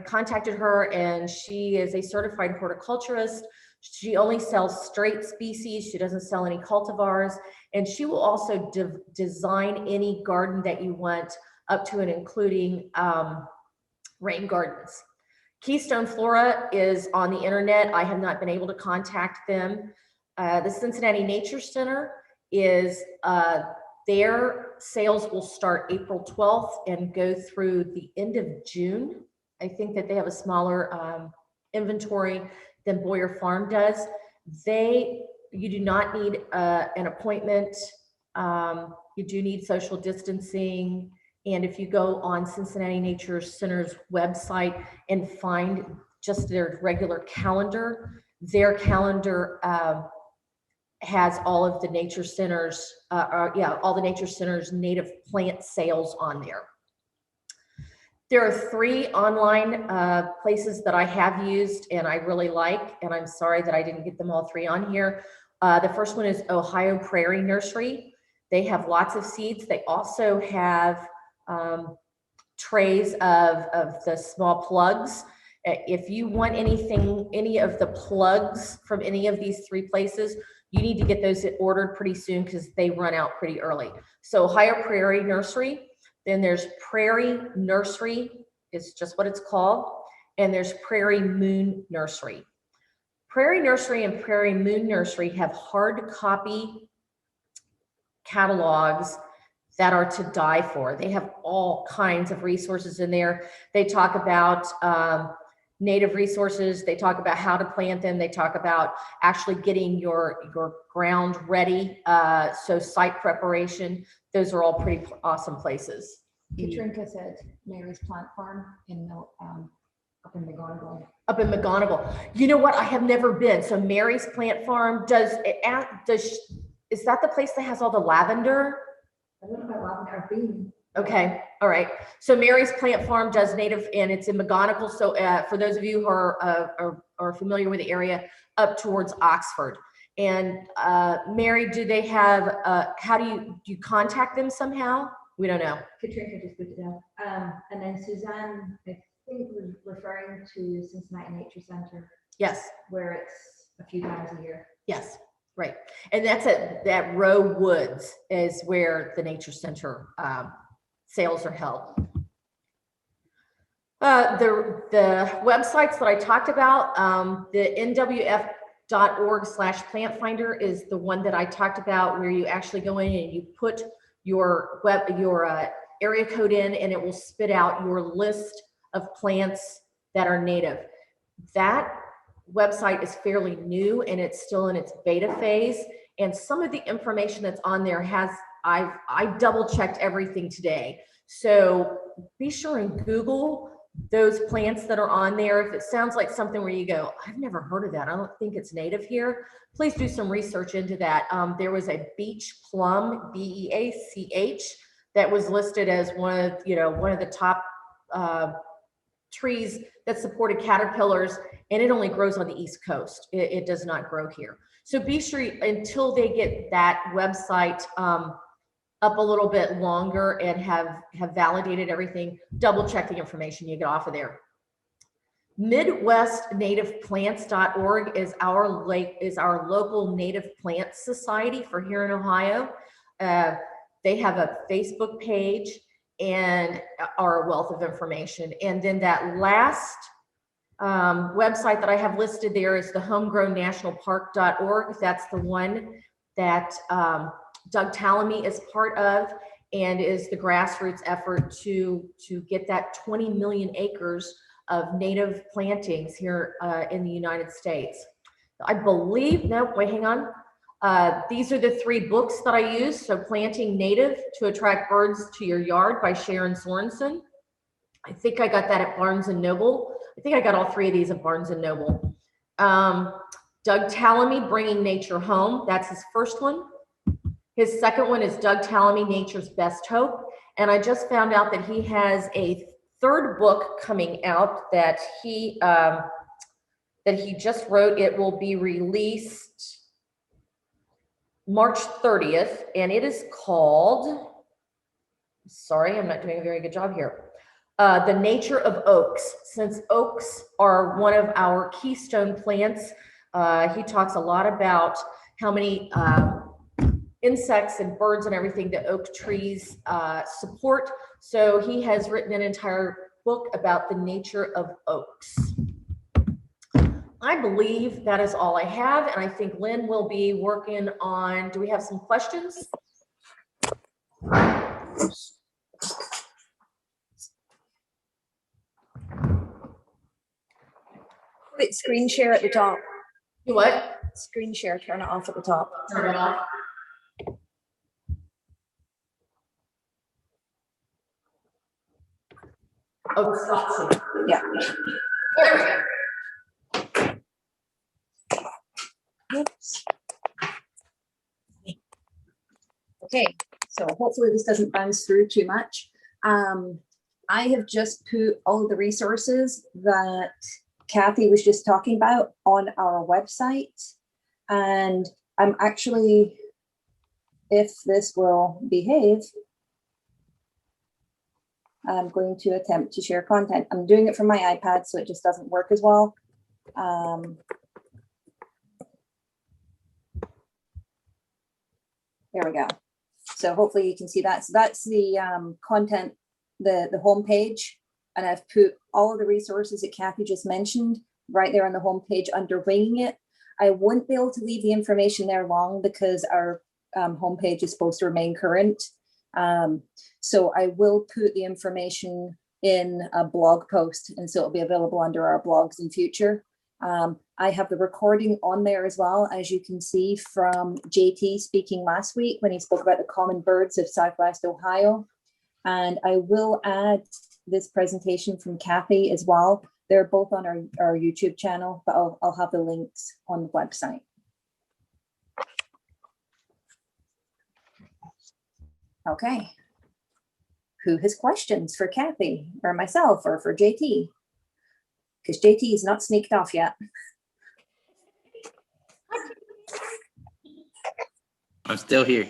contacted her, and she is a certified horticulturist. She only sells straight species. She doesn't sell any cultivars. And she will also design any garden that you want, up to and including rain gardens. Keystone Flora is on the internet. I have not been able to contact them. The Cincinnati Nature Center is their sales will start April 12th and go through the end of June. I think that they have a smaller inventory than Boyer Farm does. You do not need an appointment. You do need social distancing. And if you go on Cincinnati Nature Center's website and find just their regular calendar, their calendar has all of the nature centers, all the nature centers native plant sales on there. There are 3 online places that I have used and I really like, and I'm sorry that I didn't get them all 3 on here. The first one is Ohio Prairie Nursery. They have lots of seeds. They also have trays of the small plugs. If you want any of the plugs from any of these 3 places, you need to get those ordered pretty soon because they run out pretty early. So Ohio Prairie Nursery, then there's Prairie Nursery, is just what it's called, and there's Prairie Moon Nursery. Prairie Nursery and Prairie Moon Nursery have hard copy catalogs that are to die for. They have all kinds of resources in there. They talk about native resources. They talk about how to plant them. They talk about actually getting your ground ready. So site preparation, those are all pretty awesome places. Katrinka said Mary's Plant Farm up in McGonigal. Up in McGonigal. You know what? I have never been. So Mary's Plant Farm, is that the place that has all the lavender? I don't know about lavender bean. Okay, all right. So Mary's Plant Farm does native, and it's in McGonigal. So for those of you who are familiar with the area, up towards Oxford. And Mary, do they have? How do you contact them somehow? We don't know. Katrinka just put it up. And then Suzanne, I think, was referring to Cincinnati Nature Center. Yes. Where it's a few times a year. Yes. Right. And that's that Row Woods is where the Nature Center sales are held. The websites that I talked about, the nwf.org/plant finder is the one that I talked about, where you actually go in and you put your area code in, and it will spit out your list of plants that are native. That website is fairly new and it's still in its beta phase. And some of the information that's on there I double checked everything today. So be sure and Google those plants that are on there. If it sounds like something where you go, I've never heard of that, I don't think it's native here, please do some research into that. There was a beach plum, BEACH, that was listed as one of the top trees that supported caterpillars, and it only grows on the East Coast. It does not grow here. So be sure, until they get that website up a little bit longer and have validated everything, double check the information you get off of there. MidwestNativePlants.org is our local native plant society for here in Ohio. They have a Facebook page and are a wealth of information. And then that last website that I have listed there is the homegrownnationalpark.org. That's the one that Doug Tallamy is part of, and is the grassroots effort to get that 20 million acres of native plantings here in the United States. I believe, no, wait, hang on. These are the 3 books that I use. So Planting Native to Attract Birds to Your Yard by Sharon Sorenson. I think I got that at Barnes & Noble. I think I got all 3 of these at Barnes & Noble. Doug Tallamy, Bringing Nature Home. That's his first one. His second one is Doug Tallamy, Nature's Best Hope. And I just found out that he has a 3rd book coming out that he just wrote. It will be released March 30th, and it is called, sorry, I'm not doing a very good job here. The Nature of Oaks. Since oaks are one of our keystone plants, he talks a lot about how many insects and birds and everything that oak trees support. So he has written an entire book about the nature of oaks. I believe that is all I have, and I think Lynn will be working on, do we have some questions? Put it screen share at the top. You what? Screen share, turn it off at the top. Turn it off. Oh, stop. Yeah. There we go. Oops. Okay, so hopefully this doesn't bounce through too much. I have just put all of the resources that Kathy was just talking about on our website. And I'm actually, if this will behave, I'm going to attempt to share content. I'm doing it from my iPad, so it just doesn't work as well. There we go. So hopefully you can see that. So that's the content, the homepage, and I've put all of the resources that Kathy just mentioned right there on the homepage under Winging It. I won't be able to leave the information there long because our homepage is supposed to remain current. So I will put the information in a blog post, and so it'll be available under our blogs in future. I have the recording on there as well, as you can see, from JT speaking last week when he spoke about the common birds of Southwest Ohio. And I will add this presentation from Kathy as well. They're both on our YouTube channel, but I'll have the links on the website. Okay. Who has questions for Kathy or myself or for JT? Because JT is not sneaked off yet. I'm still here.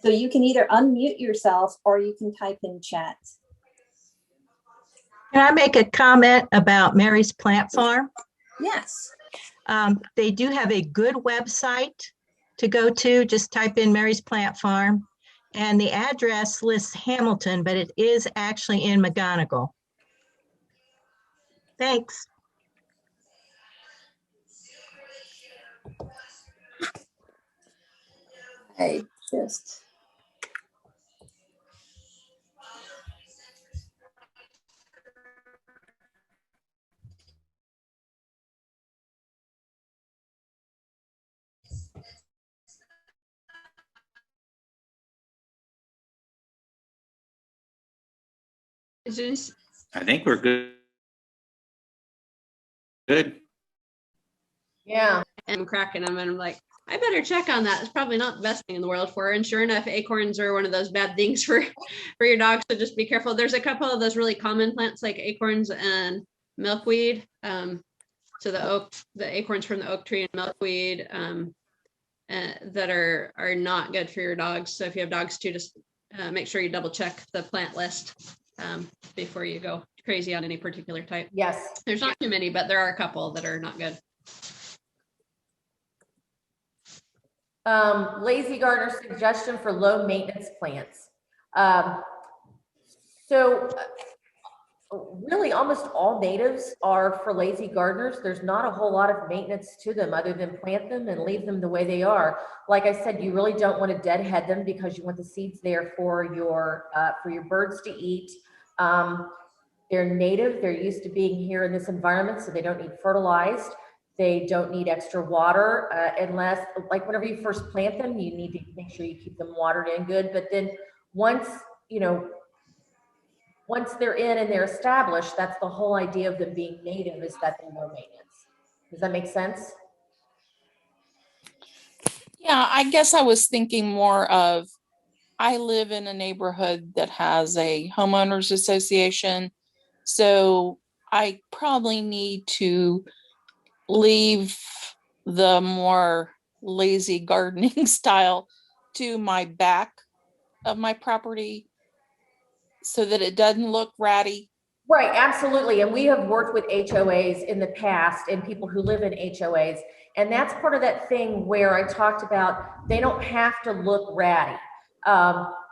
So you can either unmute yourself or you can type in chat. Can I make a comment about Mary's Plant Farm? Yes. They do have a good website. to go to. Just type in Mary's Plant Farm. And the address lists Hamilton, but it is actually in McGonigal. Thanks. I just. I think we're good. Good. Yeah. And I'm cracking them and I'm like, I better check on that. It's probably not the best thing in the world for her. And sure enough, acorns are one of those bad things for your dogs. So just be careful. There's a couple of those really common plants like acorns and milkweed. So the acorns from the oak tree and milkweed that are not good for your dogs. So if you have dogs too, just make sure you double check the plant list before you go crazy on any particular type. Yes. There's not too many, but there are a couple that are not good. Lazy gardener suggestion for low maintenance plants. So really almost all natives are for lazy gardeners. There's not a whole lot of maintenance to them other than plant them and leave them the way they are. Like I said, you really don't want to deadhead them because you want the seeds there for your birds to eat. They're native. They're used to being here in this environment, so they don't need fertilized. They don't need extra water unless, like whenever you first plant them, you need to make sure you keep them watered in good. But then once they're in and they're established, that's the whole idea of them being native, is that they're low maintenance. Does that make sense? Yeah, I guess I was thinking more of, I live in a neighborhood that has a homeowners association. So I probably need to leave the more lazy gardening style to my back of my property so that it doesn't look ratty. Right, absolutely. And we have worked with HOAs in the past and people who live in HOAs. And that's part of that thing where I talked about, they don't have to look ratty.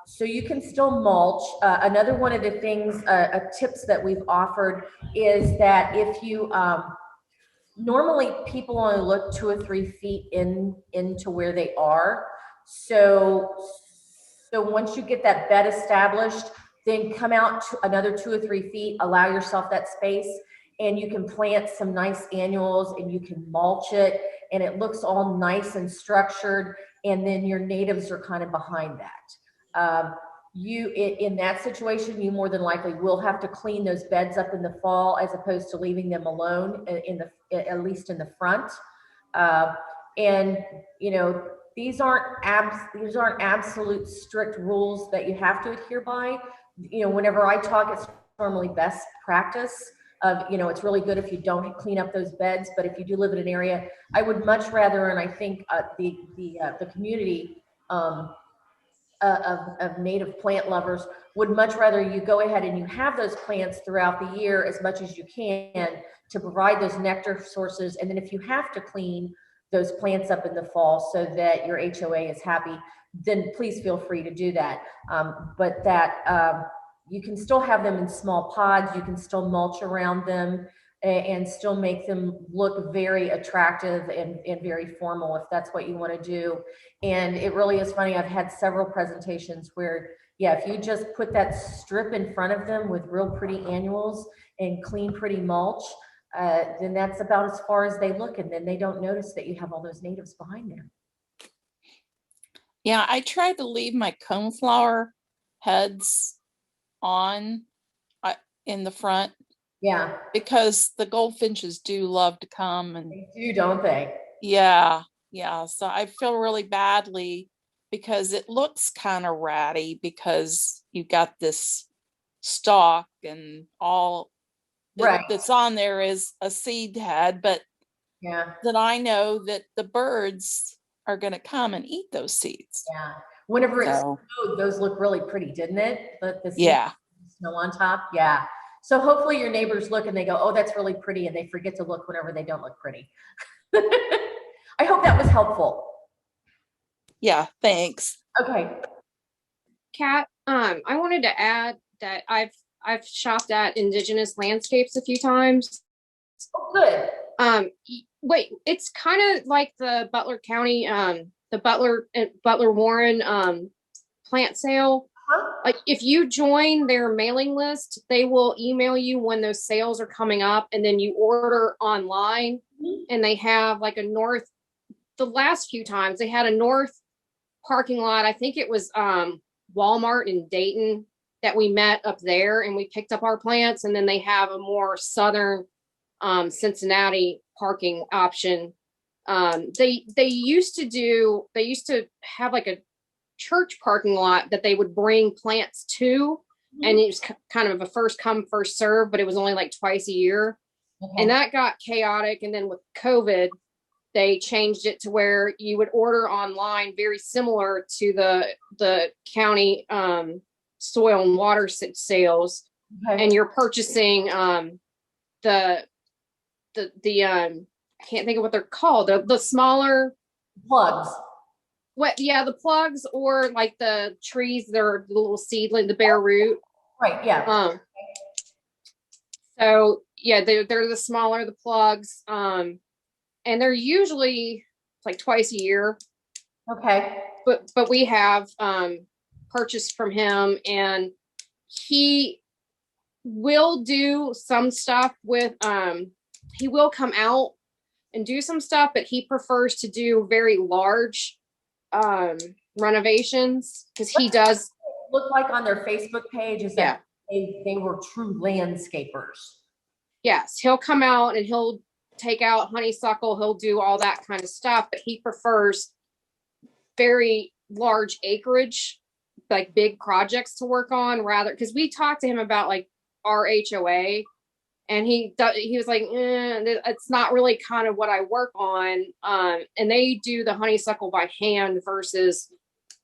So you can still mulch. Another one of the things, tips that we've offered is that if you, normally people only look 2 or 3 feet into where they are. So once you get that bed established, then come out to another 2 or 3 feet, allow yourself that space, and you can plant some nice annuals and you can mulch it and it looks all nice and structured. And then your natives are kind of behind that. In that situation, you more than likely will have to clean those beds up in the fall as opposed to leaving them alone at least in the front. And these aren't absolute strict rules that you have to adhere by. Whenever I talk, it's normally best practice of, it's really good if you don't clean up those beds, but if you do live in an area, I would much rather, and I think the community of native plant lovers would much rather you go ahead and you have those plants throughout the year as much as you can to provide those nectar sources. And then if you have to clean those plants up in the fall so that your HOA is happy, then please feel free to do that. But you can still have them in small pods. You can still mulch around them and still make them look very attractive and very formal if that's what you want to do. And it really is funny. I've had several presentations where, if you just put that strip in front of them with real pretty annuals and clean, pretty mulch, then that's about as far as they look. And then they don't notice that you have all those natives behind there. Yeah, I tried to leave my coneflower heads on in the front. Yeah. Because the goldfinches do love to come and they do, don't they? Yeah. So I feel really badly because it looks kind of ratty because you got this stalk and all that's on there is a seed head, but that I know that the birds are going to come and eat those seeds. Yeah. Whenever it's snowed, those look really pretty, didn't it? The snow on top. Yeah. So hopefully your neighbors look and they go, oh, that's really pretty. And they forget to look whenever they don't look pretty. I hope that was helpful. Yeah, thanks. Okay. Kat, I wanted to add that I've shopped at Indigenous Landscapes a few times. Oh, good. Wait, it's kind of like the Butler County, the Butler Warren plant sale. Huh? Like if you join their mailing list, they will email you when those sales are coming up, and then you order online. And they have like a north. The last few times they had a north parking lot. I think it was Walmart in Dayton that we met up there, and we picked up our plants. And then they have a more southern Cincinnati parking option. They used to have like a church parking lot that they would bring plants to, and it was kind of a first come first serve, but it was only like twice a year. Okay. And that got chaotic. And then with COVID, they changed it to where you would order online, very similar to the county soil and water sales. Okay. And you're purchasing the I can't think of what they're called, the smaller Plugs. the plugs, or like the trees, they're the little seedling, the bare root. Right. Yeah. So yeah, they're the smaller, the plugs. And they're usually like twice a year. Okay. But we have purchased from him, and he will do some stuff with he will come out and do some stuff, but he prefers to do very large renovations, because he does Look like on their Facebook page is that they were true landscapers. Yes, he'll come out and he'll take out honeysuckle, he'll do all that kind of stuff, but he prefers very large acreage, like big projects to work on, rather, because we talked to him about like our HOA, and he was like, it's not really kind of what I work on. And they do the honeysuckle by hand versus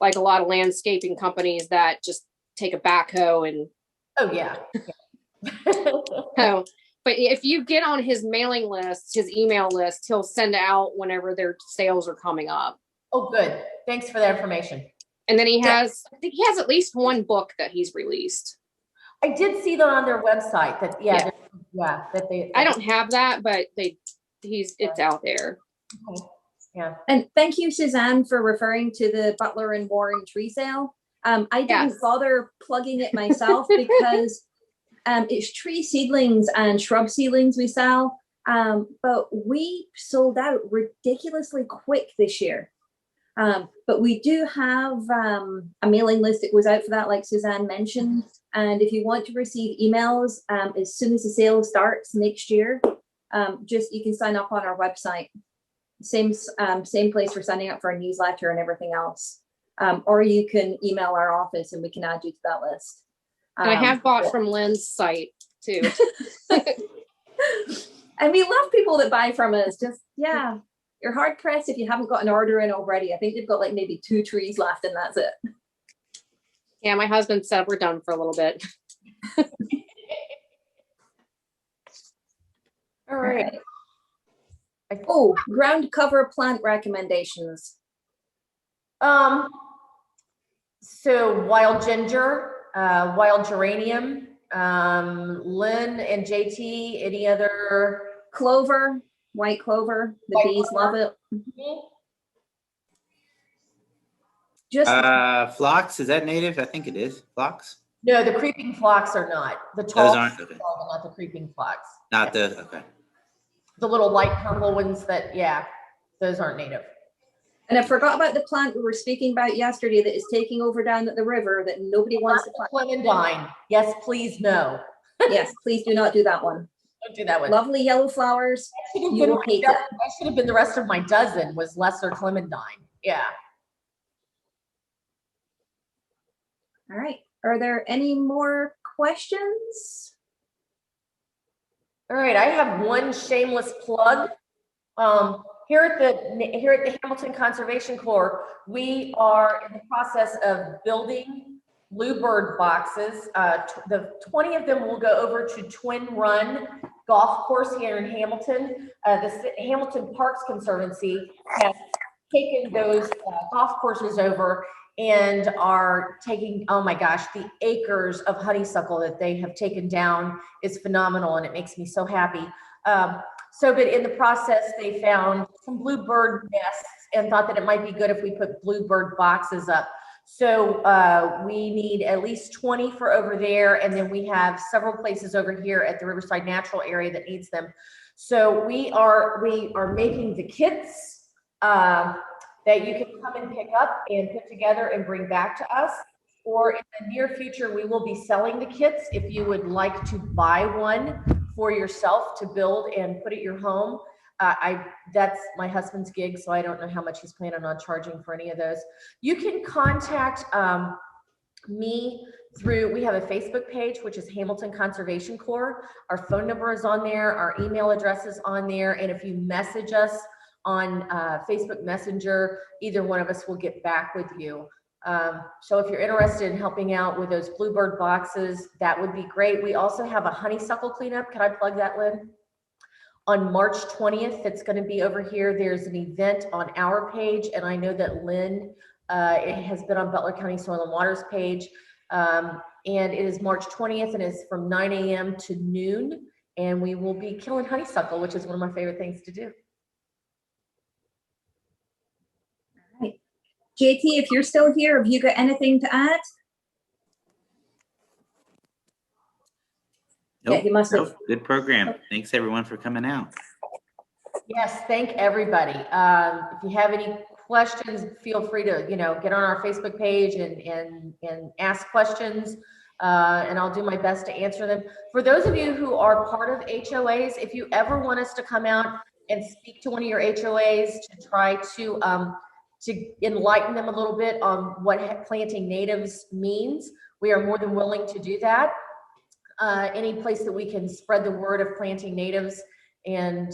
like a lot of landscaping companies that just take a backhoe and Oh yeah. so. But if you get on his mailing list, his email list, he'll send out whenever their sales are coming up. Oh, good. Thanks for that information. And then I think he has at least one book that he's released. I did see that on their website that, that they. I don't have that, but it's out there. Okay. Yeah. And thank you, Suzanne, for referring to the Butler and Warren tree sale. I didn't Yes. bother plugging it myself because it's tree seedlings and shrub seedlings we sell. But we sold out ridiculously quick this year. But we do have a mailing list that goes out for that, like Suzanne mentioned. And if you want to receive emails as soon as the sale starts next year, you can sign up on our website. Same place for signing up for a newsletter and everything else. Or you can email our office and we can add you to that list. And I have bought from Lynn's site too. And we love people that buy from us. You're hard pressed if you haven't got an order in already. I think they've got like maybe 2 trees left and that's it. Yeah, my husband said we're done for a little bit. All right. Oh, ground cover plant recommendations. So wild ginger, wild geranium, Lynn and JT, any other? Clover, white clover. The bees love it. Just Phlox, is that native? I think it is. Phlox? No, the creeping phlox are not. The tall, Those aren't, okay. not the creeping phlox. Not the, okay. The little light purple ones that, those aren't native. and I forgot about the plant we were speaking about yesterday that is taking over down at the river that nobody wants to plant. Clementine. Yes, please, no. Yes, please do not do that one. Don't do that one. Lovely yellow flowers. You will hate it. That should have been the rest of my dozen was lesser clementine. Yeah. All right. Are there any more questions? All right, I have one shameless plug. Here at the Hamilton Conservation Corp, we are in the process of building bluebird boxes. The 20 of them will go over to Twin Run Golf Course here in Hamilton. The Hamilton Parks Conservancy has taken those golf courses over and are taking, oh my gosh, the acres of honeysuckle that they have taken down is phenomenal, and it makes me so happy. But in the process, they found some bluebird nests and thought that it might be good if we put bluebird boxes up. So we need at least 20 for over there, and then we have several places over here at the Riverside Natural area that needs them. So we are making the kits that you can come and pick up and put together and bring back to us. Or in the near future, we will be selling the kits if you would like to buy one for yourself to build and put at your home. That's my husband's gig, so I don't know how much he's planning on charging for any of those. You can contact me through, we have a Facebook page, which is Hamilton Conservation Corp. Our phone number is on there, our email address is on there, and if you message us on Facebook Messenger, either one of us will get back with you. So if you're interested in helping out with those bluebird boxes, that would be great. We also have a honeysuckle cleanup. Can I plug that, Lynn? On March 20th, it's going to be over here. There's an event on our page, and I know that Lynn, it has been on Butler County Soil and Water's page, and it is March 20th, and it's from 9 a.m. to noon, and we will be killing honeysuckle, which is one of my favorite things to do. JT, if you're still here, have you got anything to add? Nope, Yeah, you must have. nope. Good program. Thanks everyone for coming out. Yes, thank everybody. If you have any questions, feel free to, get on our Facebook page and ask questions, and I'll do my best to answer them. For those of you who are part of HOAs, if you ever want us to come out and speak to one of your HOAs to try to enlighten them a little bit on what planting natives means, we are more than willing to do that. Any place that we can spread the word of planting natives and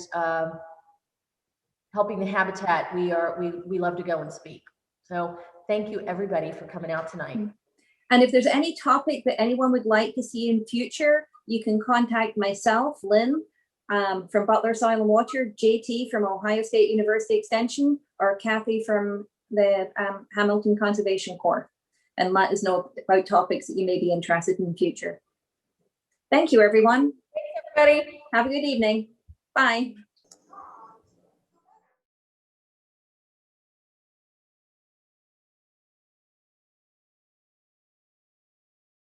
helping the habitat, we love to go and speak. So thank you everybody for coming out tonight. And if there's any topic that anyone would like to see in future, you can contact myself, Lynn, from Butler Soil and Water, JT from Ohio State University Extension, or Kathy from the Hamilton Conservation Corp, and let us know about topics that you may be interested in the future. Thank you, everyone. Thanks, everybody. Have a good evening. Bye.